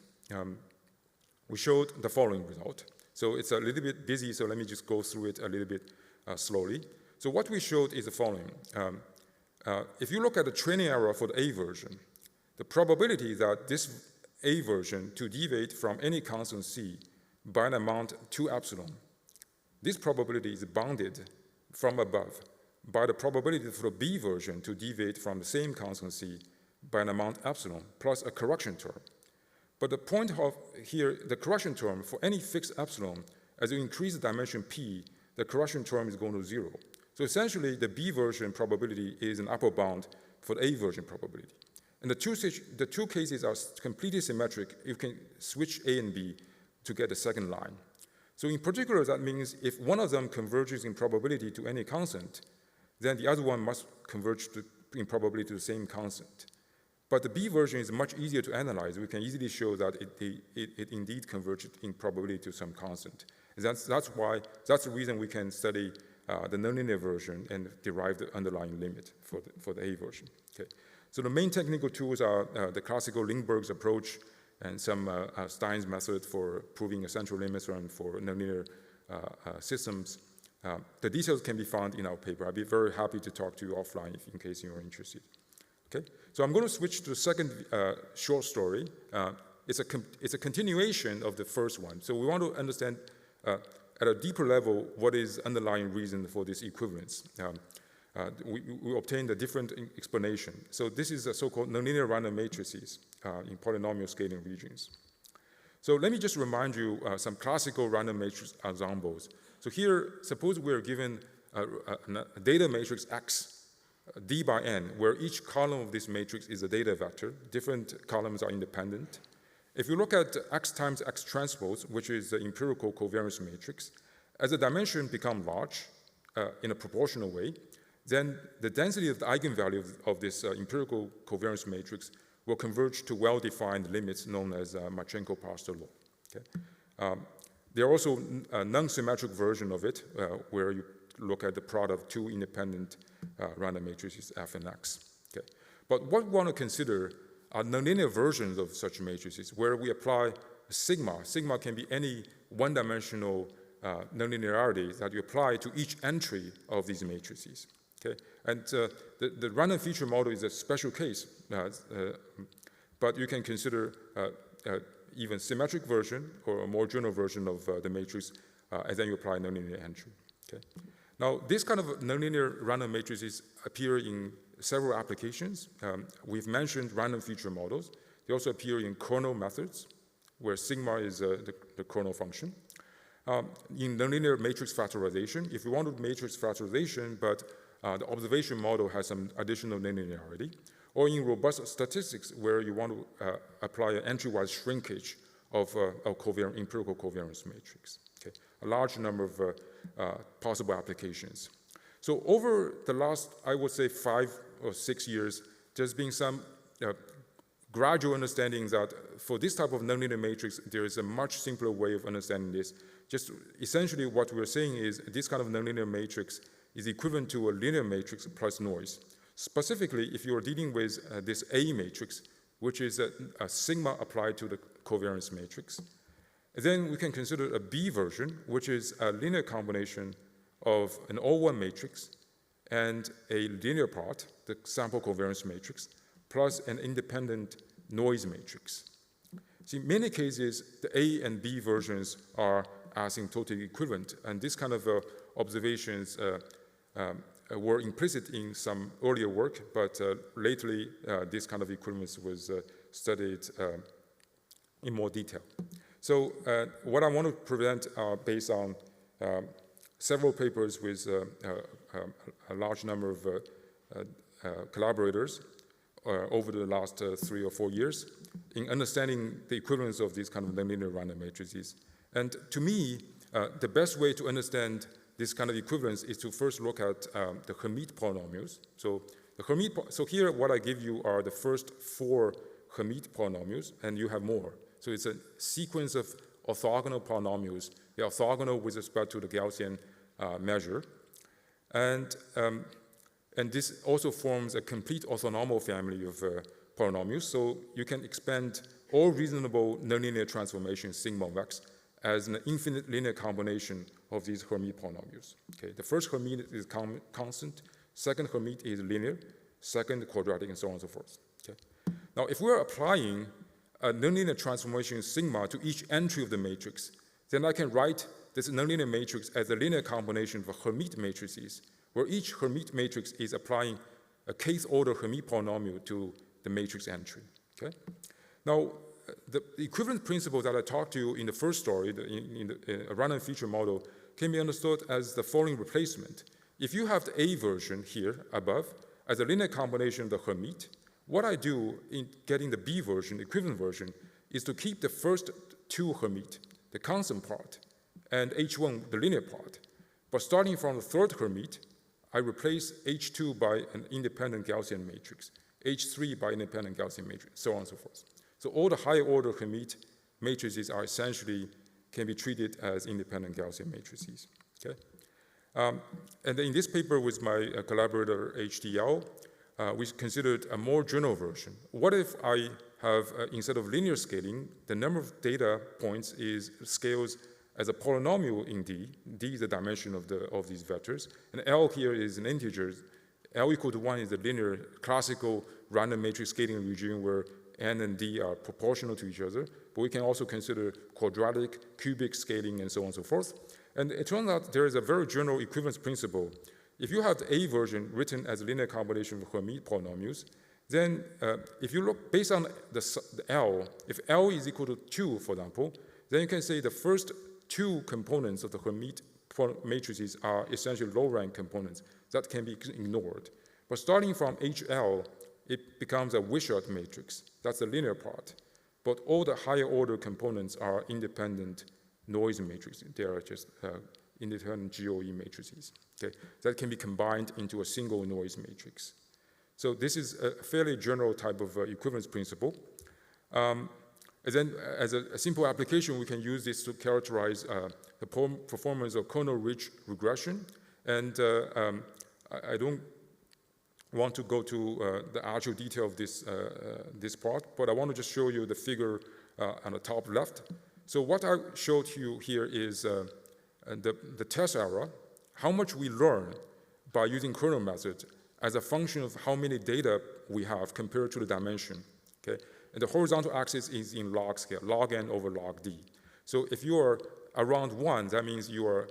We showed the following result. So it's a little bit busy, so let me just go through it a little bit slowly. So what we showed is the following. If you look at the training error for the A version, the probability that this A version to deviate from any constant C by an amount 2 epsilon, this probability is bounded from above by the probability for the B version to deviate from the same constant C by an amount epsilon plus a correction term. But the point of here, the correction term for any fixed epsilon, as you increase the dimension P, the correction term is going to 0. So essentially, the B version probability is an upper bound for the A version probability. And the two cases are completely symmetric. You can switch A and B to get the second line. So in particular, that means if one of them converges in probability to any constant, then the other one must converge in probability to the same constant. But the B version is much easier to analyze. We can easily show that it indeed converged in probability to some constant. And that's the reason we can study the nonlinear version and derive the underlying limit for the A version. Okay. So the main technical tools are the classical Lindbergh's approach and some Stein's method for proving a central limit theorem for nonlinear systems. The details can be found in our paper. I'd be very happy to talk to you offline in case you're interested. Okay? So I'm going to switch to the second short story. It's a continuation of the first one. So we want to understand at a deeper level what is the underlying reason for this equivalence. We obtained a different explanation. So this is a so-called nonlinear random matrices in polynomial scaling regions. So let me just remind you some classical random matrix ensembles. So here, suppose we're given a data matrix X, D by N, where each column of this matrix is a data vector. Different columns are independent. If you look at X times X transpose, which is the empirical covariance matrix, as the dimension becomes large in a proportional way, then the density of the eigenvalue of this empirical covariance matrix will converge to well-defined limits known as Marchenko-Pastor law. Okay? There are also a non-symmetric version of it where you look at the product of two independent random matrices F and X. Okay? But what we want to consider are nonlinear versions of such matrices where we apply sigma. Sigma can be any one-dimensional nonlinearity that you apply to each entry of these matrices. Okay? And the random feature model is a special case, but you can consider even symmetric version or a more general version of the matrix, and then you apply nonlinear entry. Okay? Now, this kind of nonlinear random matrices appear in several applications. We've mentioned random feature models. They also appear in kernel methods, where sigma is the kernel function. In nonlinear matrix factorization, if you want to matrix factorization, but the observation model has some additional nonlinearity, or in robust statistics, where you want to apply an entry-wise shrinkage of empirical covariance matrix. Okay? A large number of possible applications. So over the last, I would say, 5 or 6 years, there's been some gradual understanding that for this type of nonlinear matrix, there is a much simpler way of understanding this. Just essentially what we're saying is this kind of nonlinear matrix is equivalent to a linear matrix plus noise. Specifically, if you're dealing with this A matrix, which is a sigma applied to the covariance matrix, then we can consider a B version, which is a linear combination of an O1 matrix and a linear part, the sample covariance matrix, plus an independent noise matrix. See, in many cases, the A and B versions are asymptotically equivalent, and this kind of observations were implicit in some earlier work, but lately this kind of equivalence was studied in more detail. So what I want to present are based on several papers with a large number of collaborators over the last 3 or 4 years in understanding the equivalence of these kind of nonlinear random matrices. And to me, the best way to understand this kind of equivalence is to first look at the Hermite polynomials. So here what I give you are the first 4 Hermite polynomials, and you have more. So it's a sequence of orthogonal polynomials. They're orthogonal with respect to the Gaussian measure. And this also forms a complete orthonormal family of polynomials. So you can expand all reasonable nonlinear transformations sigma of x as an infinite linear combination of these Hermite polynomials. Okay, the first Hermite is constant, second Hermite is linear, second quadratic, and so on and so forth. Okay. Now, if we're applying a nonlinear transformation sigma to each entry of the matrix, then I can write this nonlinear matrix as a linear combination of Hermite matrices, where each Hermite matrix is applying a kth order Hermite polynomial to the matrix entry. Okay. Now, the equivalent principle that I talked to you in the first story, in the random feature model, can be understood as the following replacement. If you have the A version here above as a linear combination of the Hermite, what I do in getting the B version, equivalent version, is to keep the first 2 Hermite, the constant part, and H1, the linear part. But starting from the third Hermite, I replace H2 by an independent Gaussian matrix, H3 by independent Gaussian matrix, so on and so forth. So all the higher order Hermite matrices are essentially can be treated as independent Gaussian matrices. Okay? And in this paper with my collaborator HDL, we considered a more general version. What if I have, instead of linear scaling, the number of data points scales as a polynomial in D. D is the dimension of these vectors, and L here is an integer. L equal to 1 is the linear classical random matrix scaling regime where N and D are proportional to each other, but we can also consider quadratic, cubic scaling, and so on and so forth. And it turns out there is a very general equivalence principle. If you have the A version written as a linear combination of Hermite polynomials, then if you look based on the L, if L is equal to 2, for example, then you can say the first 2 components of the Hermite matrices are essentially low-rank components that can be ignored. But starting from HL, it becomes a Wishart matrix. That's the linear part. But all the higher order components are independent noise matrices. They are just independent GOE matrices. Okay? That can be combined into a single noise matrix. So this is a fairly general type of equivalence principle. And then as a simple application, we can use this to characterize the performance of kernel-rich regression. And I don't want to go to the actual detail of this part, but I want to just show you the figure on the top left. So what I showed you here is the test error, how much we learn by using kernel method as a function of how many data we have compared to the dimension. Okay? And the horizontal axis is in log scale, log n over log d. So if you are around 1, that means you are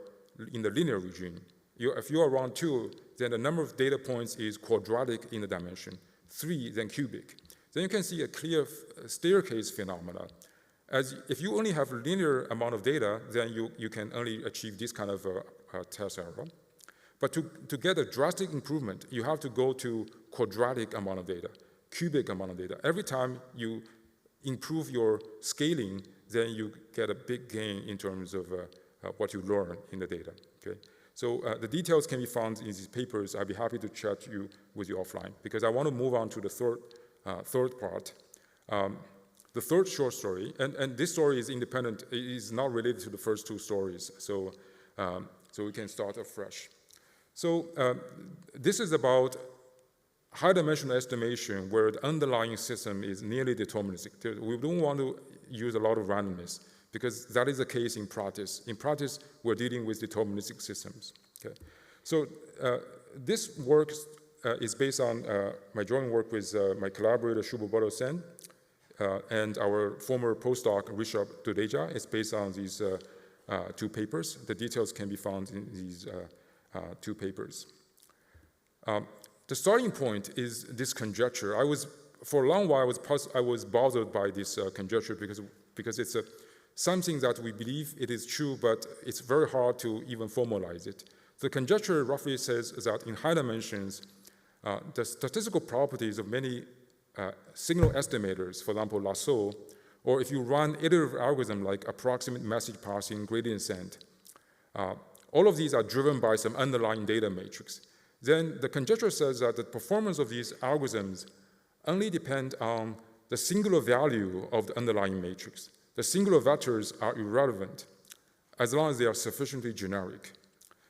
in the linear regime. If you are around 2, then the number of data points is quadratic in the dimension. 3, then cubic. Then you can see a clear staircase phenomena. As if you only have a linear amount of data, then you can only achieve this kind of test error. But to get a drastic improvement, you have to go to quadratic amount of data, cubic amount of data. Every time you improve your scaling, then you get a big gain in terms of what you learn in the data. Okay? So the details can be found in these papers. I'd be happy to chat with you offline, because I want to move on to the third part. The third short story, and this story is independent, it is not related to the first two stories, so we can start afresh. So this is about high-dimensional estimation where the underlying system is nearly deterministic. We don't want to use a lot of randomness, because that is the case in practice. In practice, we're dealing with deterministic systems. Okay? So this work is based on my joint work with my collaborator, Shubho Sen, and our former postdoc, Rishabh Dudeja. It's based on these two papers. The details can be found in these two papers. The starting point is this conjecture. For a long while, I was bothered by this conjecture because it's something that we believe it is true, but it's very hard to even formalize it. The conjecture roughly says that in high dimensions, the statistical properties of many signal estimators, for example, lasso, or if you run iterative algorithm like approximate message passing, gradient descent, all of these are driven by some underlying data matrix. Then the conjecture says that the performance of these algorithms only depend on the singular value of the underlying matrix. The singular vectors are irrelevant as long as they are sufficiently generic.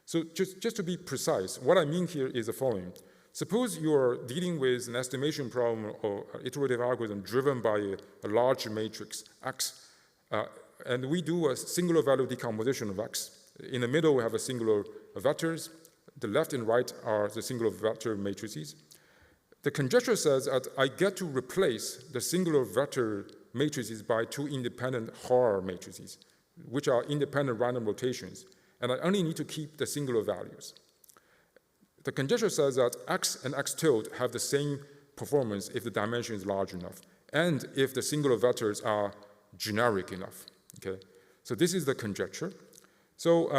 So just to be precise, what I mean here is the following. Suppose you are dealing with an estimation problem or iterative algorithm driven by a large matrix, X, and we do a singular value decomposition of X. In the middle, we have a singular vectors. The left and right are the singular vector matrices. The conjecture says that I get to replace the singular vector matrices by two independent Haar matrices, which are independent random rotations, and I only need to keep the singular values. The conjecture says that X and X tilde have the same performance if the dimension is large enough, and if the singular vectors are generic enough. Okay, so this is the conjecture. So,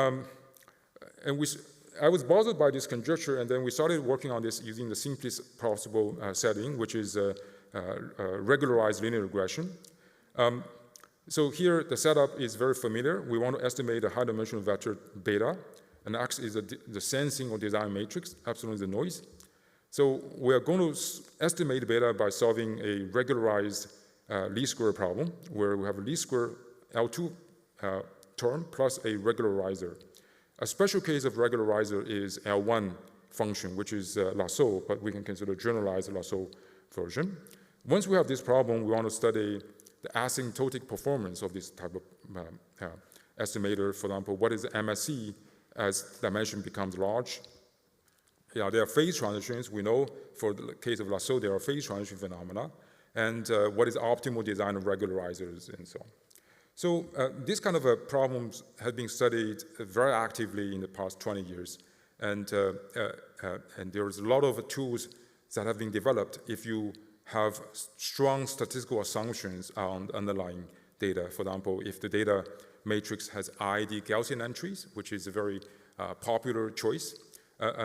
I was bothered by this conjecture, and then we started working on this using the simplest possible setting, which is regularized linear regression. So here, the setup is very familiar. We want to estimate a high-dimensional vector beta, and X is the sensing or design matrix, epsilon is the noise. So we are going to estimate beta by solving a regularized least square problem, where we have a least square L2 term plus a regularizer. A special case of regularizer is L1 function, which is lasso, but we can consider generalized lasso version. Once we have this problem, we want to study the asymptotic performance of this type of estimator. For example, what is the MSE as dimension becomes large? Yeah, there are phase transitions. We know for the case of lasso, there are phase transition phenomena. And what is optimal design of regularizers and so on. So this kind of problems have been studied very actively in the past 20 years. And there's a lot of tools that have been developed if you have strong statistical assumptions on the underlying data. For example, if the data matrix has IID Gaussian entries, which is a very popular choice.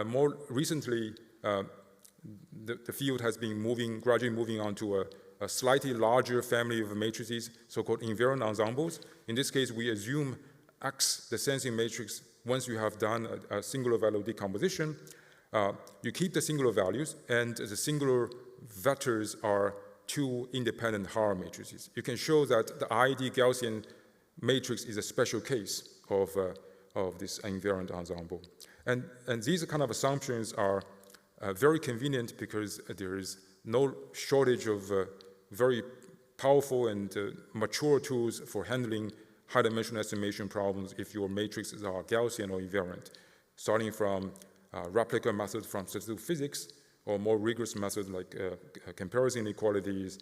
More recently, the field has been gradually moving on to a slightly larger family of matrices, so-called invariant ensembles. In this case, we assume X, the sensing matrix, once you have done a singular value decomposition, you keep the singular values, and the singular vectors are two independent Haar matrices. You can show that the IID Gaussian matrix is a special case of this invariant ensemble. And these kind of assumptions are very convenient because there is no shortage of very powerful and mature tools for handling high-dimensional estimation problems if your matrices are Gaussian or invariant, starting from replica methods from statistical physics or more rigorous methods like comparison inequalities,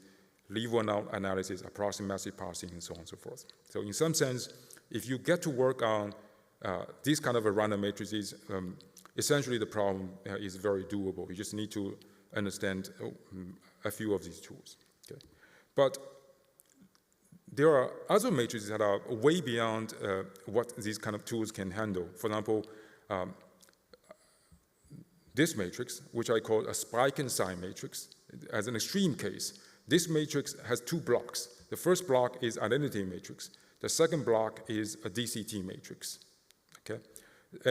leave-one-out analysis, approximate message passing, and so on and so forth. So in some sense, if you get to work on these kind of random matrices, essentially the problem is very doable. You just need to understand a few of these tools. Okay? But there are other matrices that are way beyond what these kind of tools can handle. For example, this matrix, which I call a spike and sign matrix, as an extreme case, this matrix has two blocks. The first block is identity matrix. The second block is a DCT matrix. Okay?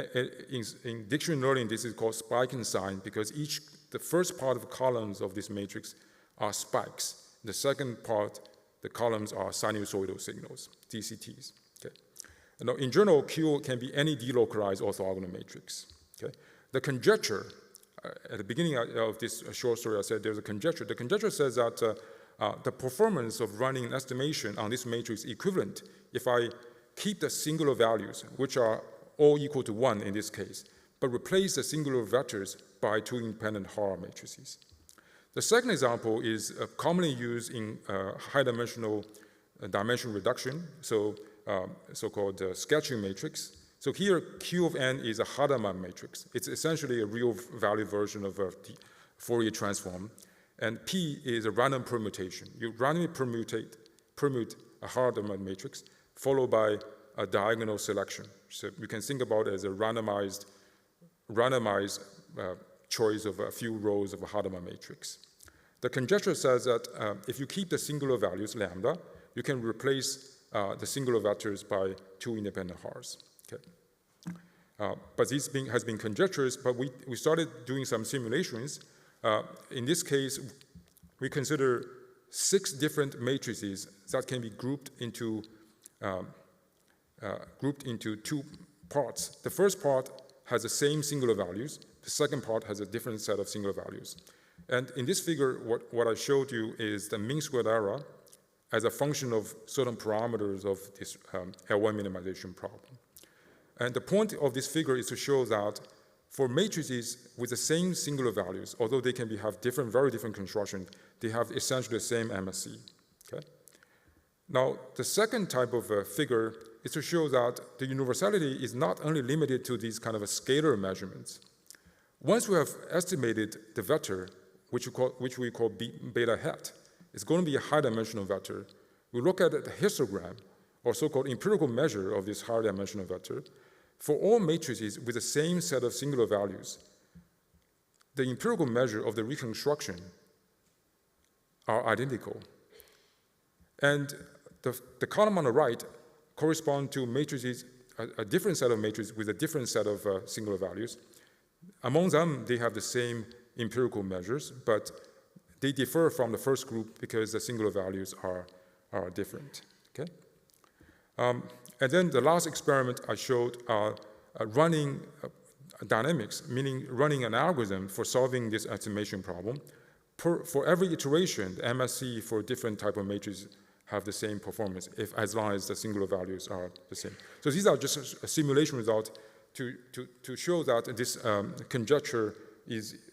In dictionary learning, this is called spiking sign because the first part of the columns of this matrix are spikes. The second part, the columns are sinusoidal signals, DCTs. Okay. Now, in general, Q can be any delocalized orthogonal matrix. Okay. The conjecture, at the beginning of this short story, I said there's a conjecture. The conjecture says that the performance of running an estimation on this matrix is equivalent if I keep the singular values, which are all equal to 1 in this case, but replace the singular vectors by two independent Hara matrices. The second example is commonly used in high-dimensional dimension reduction, so-called sketching matrix. So here, Q of n is a Hardeman matrix. It's essentially a real-value version of a Fourier transform, and P is a random permutation. You randomly permute a Hardeman matrix, followed by a diagonal selection. So you can think about it as a randomized choice of a few rows of a Hardeman matrix. The conjecture says that if you keep the singular values, lambda, you can replace the singular vectors by two independent Hars. Okay. But this has been conjectures, but we started doing some simulations. In this case, we consider 6 different matrices that can be grouped into 2 parts. The first part has the same singular values. The second part has a different set of singular values. And in this figure, what I showed you is the mean squared error as a function of certain parameters of this L1 minimization problem. And the point of this figure is to show that for matrices with the same singular values, although they can have very different construction, they have essentially the same MSE. Okay? Now, the second type of figure is to show that the universality is not only limited to these kind of scalar measurements. Once we have estimated the vector, which we call beta hat, it's going to be a high-dimensional vector. We look at the histogram, or so-called empirical measure of this high-dimensional vector. For all matrices with the same set of singular values, the empirical measure of the reconstruction are identical. And the column on the right correspond to matrices, a different set of matrices with a different set of singular values. Among them, they have the same empirical measures, but they differ from the first group because the singular values are different. Okay? And then the last experiment I showed running dynamics, meaning running an algorithm for solving this estimation problem. For every iteration, the MSE for different type of matrices have the same performance as long as the singular values are the same. So these are just a simulation result to show that this conjecture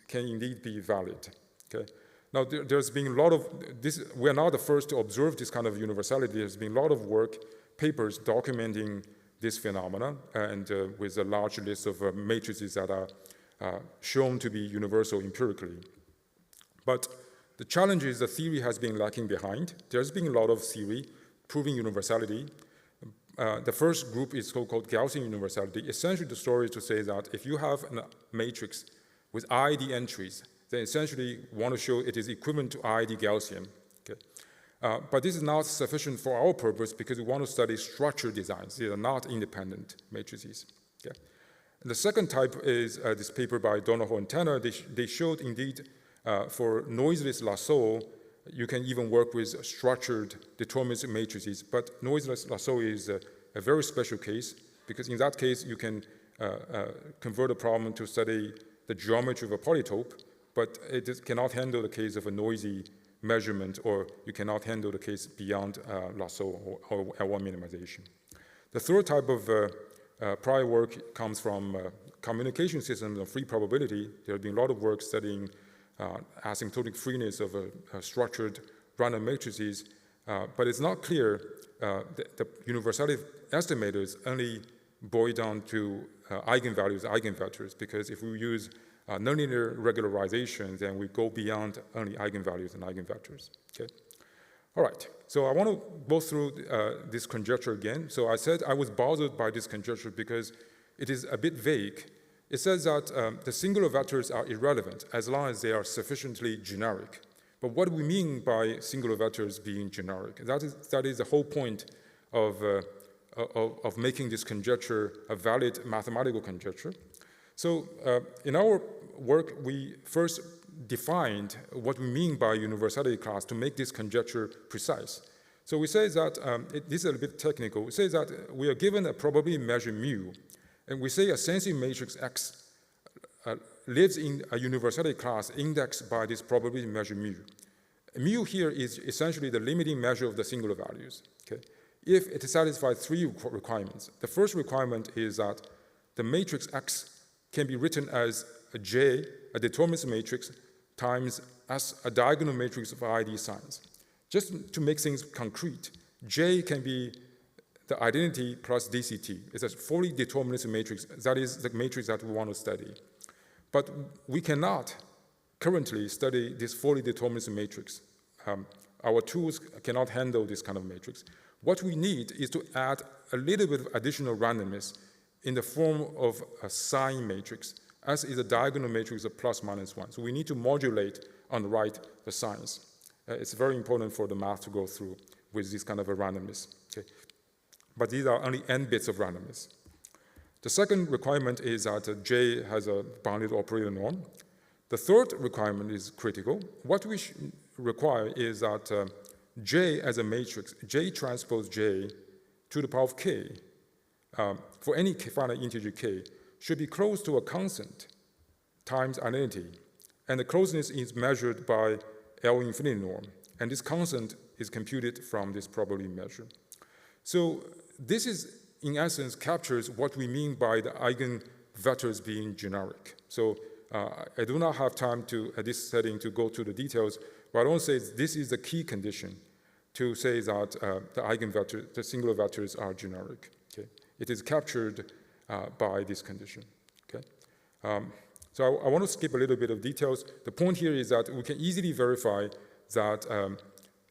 can indeed be valid. Okay? Now there's been a lot of this. We're not the first to observe this kind of universality. There's been a lot of work, papers documenting this phenomena, and with a large list of matrices that are shown to be universal empirically. But the challenge is the theory has been lagging behind. There's been a lot of theory proving universality. The first group is called Gaussian universality. Essentially, the story is to say that if you have a matrix with IID entries, then essentially want to show it is equivalent to IID Gaussian. Okay? But this is not sufficient for our purpose because we want to study structured designs. They are not independent matrices. Okay? And the second type is this paper by Donahoe and Tanner. They showed indeed for noiseless lasso, you can even work with structured deterministic matrices, but noiseless lasso is a very special case because in that case you can convert a problem to study the geometry of a polytope, but it cannot handle the case of a noisy measurement, or you cannot handle the case beyond lasso or L1 minimization. The third type of prior work comes from communication systems of free probability. There has been a lot of work studying asymptotic freeness of structured random matrices, but it's not clear the universality estimators only boil down to eigenvalues, eigenvectors, because if we use nonlinear regularization, then we go beyond only eigenvalues and eigenvectors. Okay. All right. So I want to go through this conjecture again. So I said I was bothered by this conjecture because it is a bit vague. It says that the singular vectors are irrelevant as long as they are sufficiently generic. But what do we mean by singular vectors being generic? That is the whole point of of making this conjecture a valid mathematical conjecture. So in our work, we first defined what we mean by universality class to make this conjecture precise. So we say that, this is a bit technical, we say that we are given a probability measure mu, and we say a sensing matrix X lives in a universality class indexed by this probability measure mu. Mu here is essentially the limiting measure of the singular values. Okay? If it satisfies three requirements. The first requirement is that the matrix X can be written as a J, a determinist matrix, times S, a diagonal matrix of ID signs. Just to make things concrete, J can be the identity plus DCT. It's a fully deterministic matrix. That is the matrix that we want to study. But we cannot currently study this fully deterministic matrix. Our tools cannot handle this kind of matrix. What we need is to add a little bit of additional randomness in the form of a sign matrix. S is a diagonal matrix of plus minus 1. So we need to modulate on the right the signs. It's very important for the math to go through with this kind of a randomness. Okay? But these are only n bits of randomness. The second requirement is that J has a bounded operator norm. The third requirement is critical. What we require is that J as a matrix, J transpose J to the power of K, for any finite integer K, should be close to a constant times identity. And the closeness is measured by L infinity norm. And this constant is computed from this probability measure. So this is, in essence, captures what we mean by the eigenvectors being generic. So I do not have time to, at this setting, to go to the details, but I want to say this is the key condition to say that the eigenvector, the singular vectors are generic. Okay? It is captured by this condition. Okay? So I want to skip a little bit of details. The point here is that we can easily verify that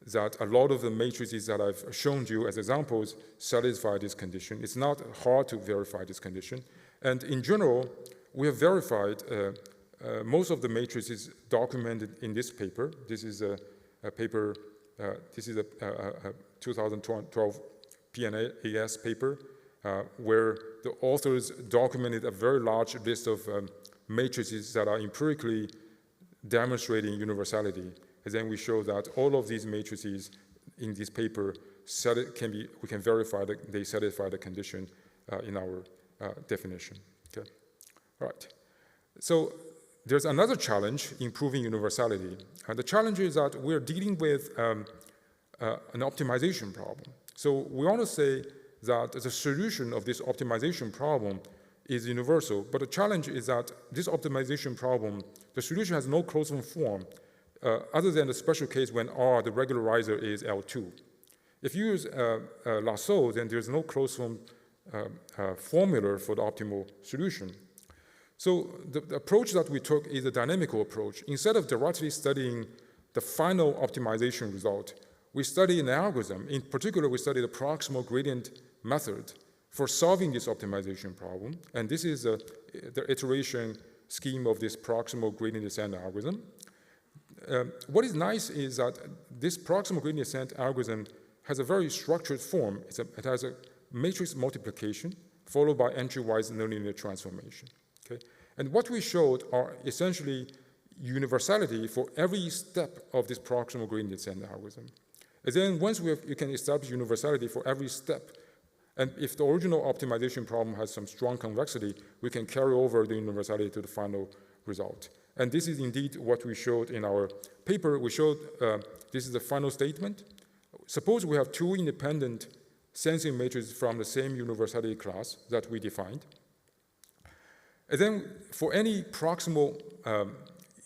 that a lot of the matrices that I've shown you as examples satisfy this condition. It's not hard to verify this condition. And in general, we have verified most of the matrices documented in this paper. This is a paper, this is a 2012 PNAS paper where the authors documented a very large list of matrices that are empirically demonstrating universality. And then we show that all of these matrices in this paper we can verify that they satisfy the condition in our definition. Okay. All right. So there's another challenge in proving universality. And the challenge is that we're dealing with an optimization problem. So we want to say that the solution of this optimization problem is universal, but the challenge is that this optimization problem, the solution has no closed form other than the special case when R, the regularizer, is L2. If you use Lasso, then there's no closed form formula for the optimal solution. So the approach that we took is a dynamical approach. Instead of directly studying the final optimization result, we study an algorithm. In particular, we study the proximal gradient method for solving this optimization problem. And this is the iteration scheme of this proximal gradient descent algorithm. What is nice is that this proximal gradient descent algorithm has a very structured form. It has a matrix multiplication followed by entry-wise nonlinear transformation. Okay? And what we showed are essentially universality for every step of this proximal gradient descent algorithm. And then once you can establish universality for every step, and if the original optimization problem has some strong convexity, we can carry over the universality to the final result. And this is indeed what we showed in our paper. We showed this is the final statement. Suppose we have two independent sensing matrices from the same universality class that we defined. And then for any proximal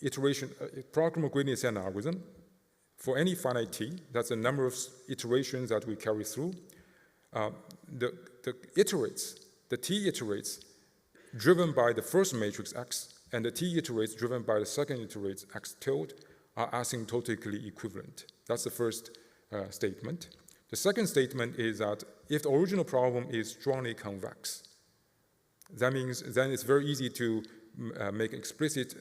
iteration, proximal gradient descent algorithm, for any finite t, that's the number of iterations that we carry through, the t iterates driven by the first matrix X, and the t iterates driven by the second iterates X tilde are asymptotically equivalent. That's the first statement. The second statement is that if the original problem is strongly convex, that means then it's very easy to make explicit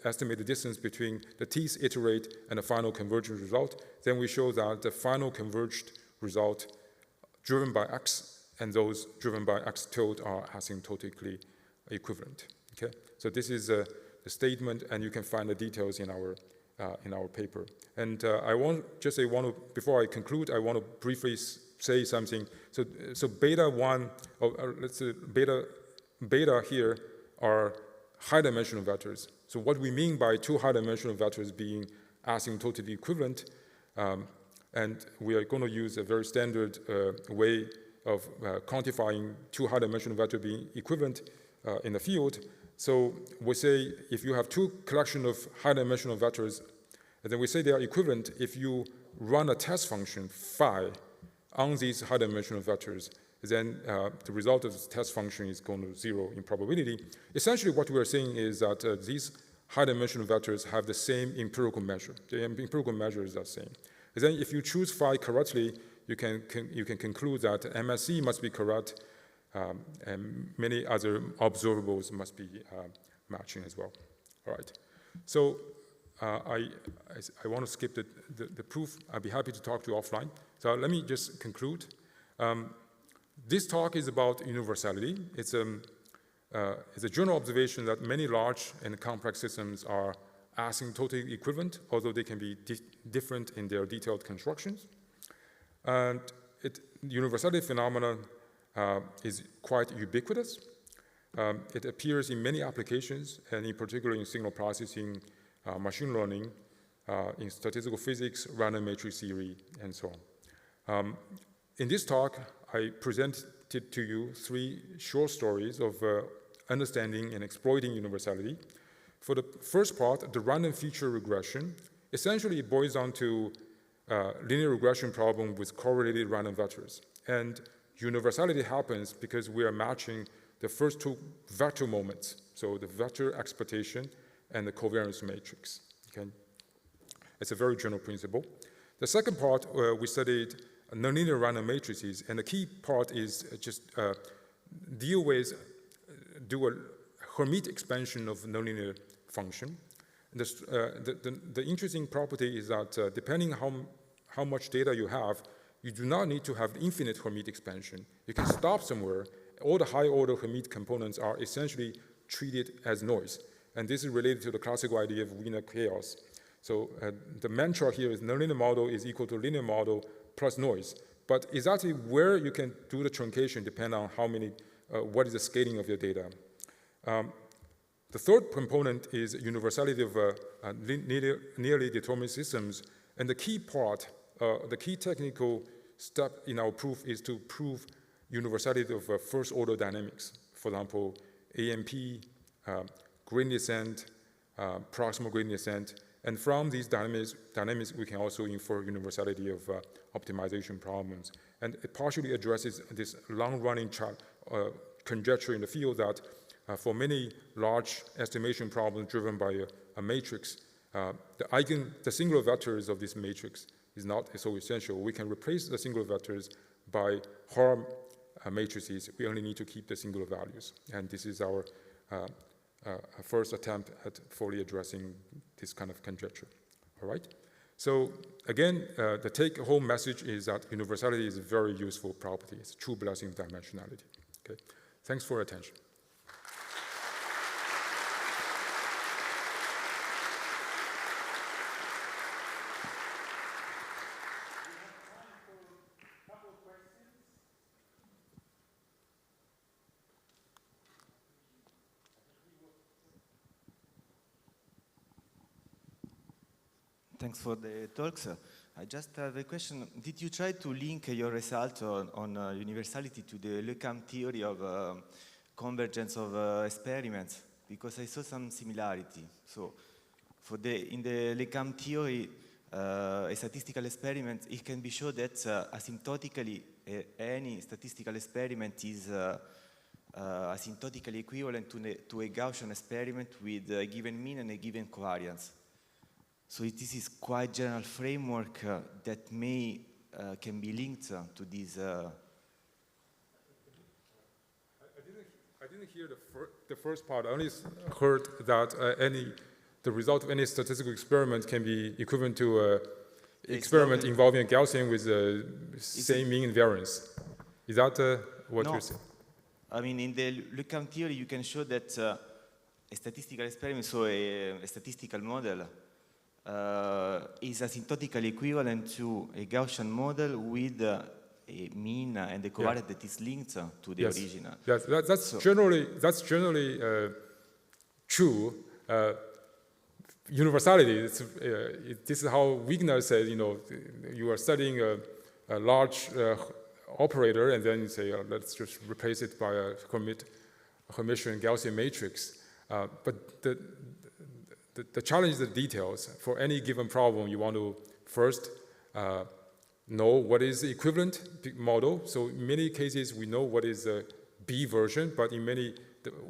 estimate the distance between the t's iterate and the final convergent result. Then we show that the final converged result driven by x and those driven by x tilde are asymptotically equivalent. Okay, so this is the statement, and you can find the details in our paper. And I want just say before I conclude, I want to briefly say something. So beta 1, or let's say beta here are high-dimensional vectors. So what we mean by two high-dimensional vectors being asymptotically equivalent, and we are going to use a very standard way of quantifying two high-dimensional vectors being equivalent in the field. So we say if you have two collection of high-dimensional vectors, and then we say they are equivalent if you run a test function phi on these high-dimensional vectors, then the result of the test function is going to 0 in probability. Essentially what we are saying is that these high-dimensional vectors have the same empirical measure. The empirical measure is the same. And then if you choose phi correctly, you can conclude that MSE must be correct, and many other observables must be matching as well. All right. So I want to skip the proof. I'd be happy to talk to you offline. So let me just conclude. This talk is about universality. It's a general observation that many large and complex systems are asymptotically equivalent, although they can be different in their detailed constructions. And universality phenomenon is quite ubiquitous. It appears in many applications, and in particular in signal processing, machine learning, in statistical physics, random matrix theory, and so on. In this talk, I presented to you 3 short stories of understanding and exploiting universality. For the first part, the random feature regression, essentially it boils down to linear regression problem with correlated random vectors. And universality happens because we are matching the first 2 vector moments, so the vector expectation and the covariance matrix. Okay? It's a very general principle. The second part, we studied nonlinear random matrices, and the key part is just do a Hermite expansion of nonlinear function. The interesting property is that depending how much data you have, you do not need to have infinite Hermite expansion. You can stop somewhere. All the high-order Hermite components are essentially treated as noise. And this is related to the classical idea of Wiener chaos. So the mantra here is nonlinear model is equal to linear model plus noise. But exactly where you can do the truncation depends on how many, what is the scaling of your data. The third component is universality of nearly determined systems. And the key part, the key technical step in our proof is to prove universality of first order dynamics. For example, AMP, gradient descent, proximal gradient descent. And from these dynamics, we can also infer universality of optimization problems. And it partially addresses this long-running conjecture in the field that for many large estimation problems driven by a matrix, the singular vectors of this matrix is not so essential. We can replace the singular vectors by Haar matrices. We only need to keep the singular values. And this is our first attempt at fully addressing this kind of conjecture. All right? So again, the take-home message is that universality is a very useful property. It's a true blessing of dimensionality. Okay? Thanks for your attention. Thanks for the talks. I just have a question. Did you try to link your result on universality to the Le Cam theory of convergence of experiments? Because I saw some similarity. So, in the Le Cam theory, a statistical experiment, it can be shown that asymptotically any statistical experiment is asymptotically equivalent to a Gaussian experiment with a given mean and a given covariance. So this is quite general framework that can be linked to this. I didn't hear the first part. I only heard that the result of any statistical experiment can be equivalent to an experiment involving a Gaussian with the same mean variance. Is that what No. you're saying? I mean, in the Lucam theory, you can show that a statistical experiment, so a statistical model, is asymptotically equivalent to a Gaussian model with a mean and a covariate that is linked to the original. Yes, that's generally true. Universality. This is how Wigner says. You are studying a large operator, and then you say, let's just replace it by a Hermitian Gaussian matrix. But the challenge is the details. For any given problem, you want to first know what is the equivalent model. So in many cases, we know what is the B version, but in many,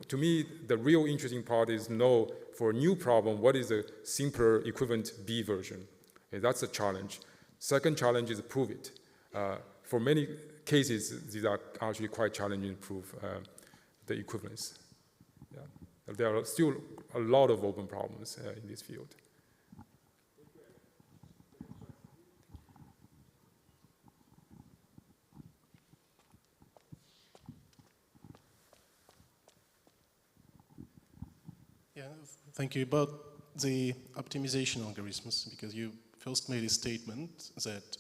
to me, the real interesting part is know for a new problem, what is the simpler equivalent B version. Okay, that's a challenge. Second challenge is prove it. For many cases, these are actually quite challenging to prove the equivalence. Yeah. There are still a lot of open problems in this field. Yeah, thank you. About the optimization algorithms, because you first made a statement that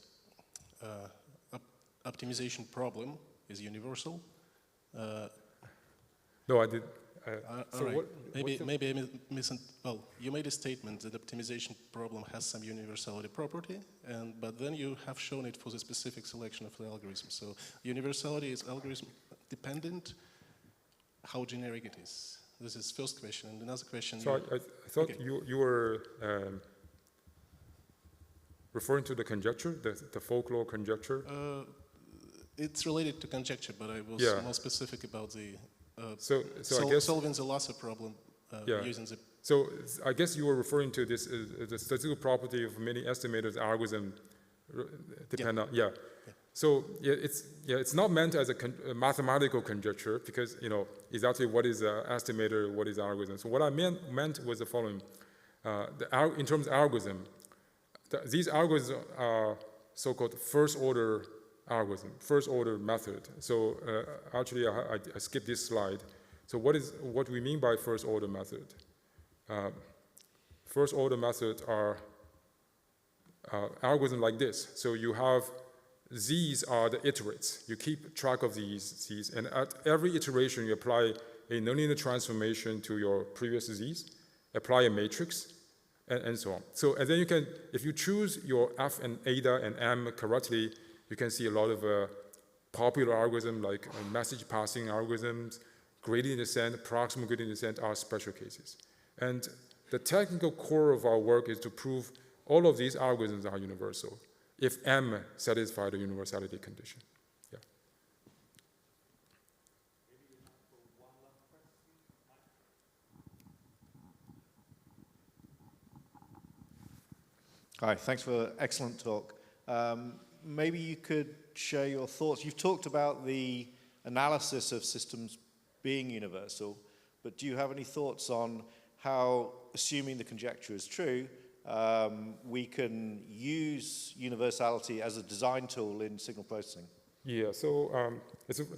optimization problem is universal. No, I did. So right. Maybe I well, you made a statement that optimization problem has some universality property, but then you have shown it for the specific selection of the algorithm. So universality is algorithm dependent. How generic it is? This is first question. And another question. So I thought you were referring to the conjecture, the folklore conjecture. It's related to conjecture, but I was more specific about the I guess solving the Lasser problem using the. So I guess you were referring to this the statistical property of many estimators algorithm depend on So it's not meant as a mathematical conjecture because exactly what is an estimator, what is algorithm. So what I meant was the following: in terms of algorithm, these algorithms are so-called first-order algorithm, first-order method. So actually, I skipped this slide. So what we mean by first-order method? First-order methods are algorithms like this. So you have these are the iterates. You keep track of these, and at every iteration, you apply a nonlinear transformation to your previous z's, apply a matrix, and so on. So, and then you can, if you choose your f and eta and m correctly, you can see a lot of popular algorithms like message passing algorithms, gradient descent, proximal gradient descent are special cases. And the technical core of our work is to prove all of these algorithms are universal if M satisfies the universality condition. Yeah. Hi, thanks for an excellent talk. Maybe you could share your thoughts. You've talked about the analysis of systems being universal, but do you have any thoughts on how, assuming the conjecture is true, we can use universality as a design tool in signal processing? Yeah, so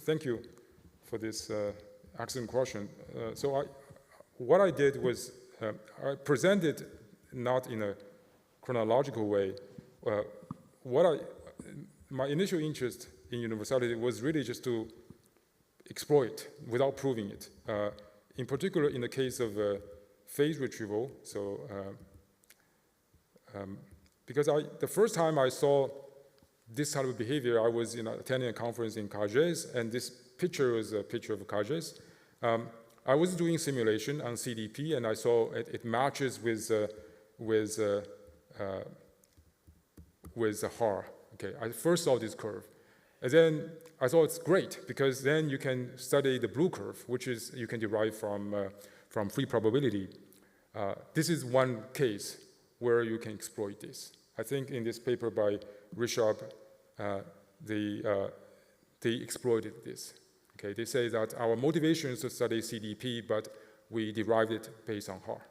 thank you for this excellent question. What I did was I presented not in a chronological way. My initial interest in universality was really just to exploit without proving it. In particular, in the case of phase retrieval, because the first time I saw this type of behavior, I was attending a conference in Cages, and this picture was a picture of Cages. I was doing simulation on CDP, and I saw it matches with HAR. Okay, I first saw this curve, and then I thought it's great because then you can study the blue curve, which is you can derive from free probability. This is one case where you can exploit this. I think in this paper by Rishab, they exploited this. Okay, they say that our motivation is to study CDP, but we derived it based on HAR.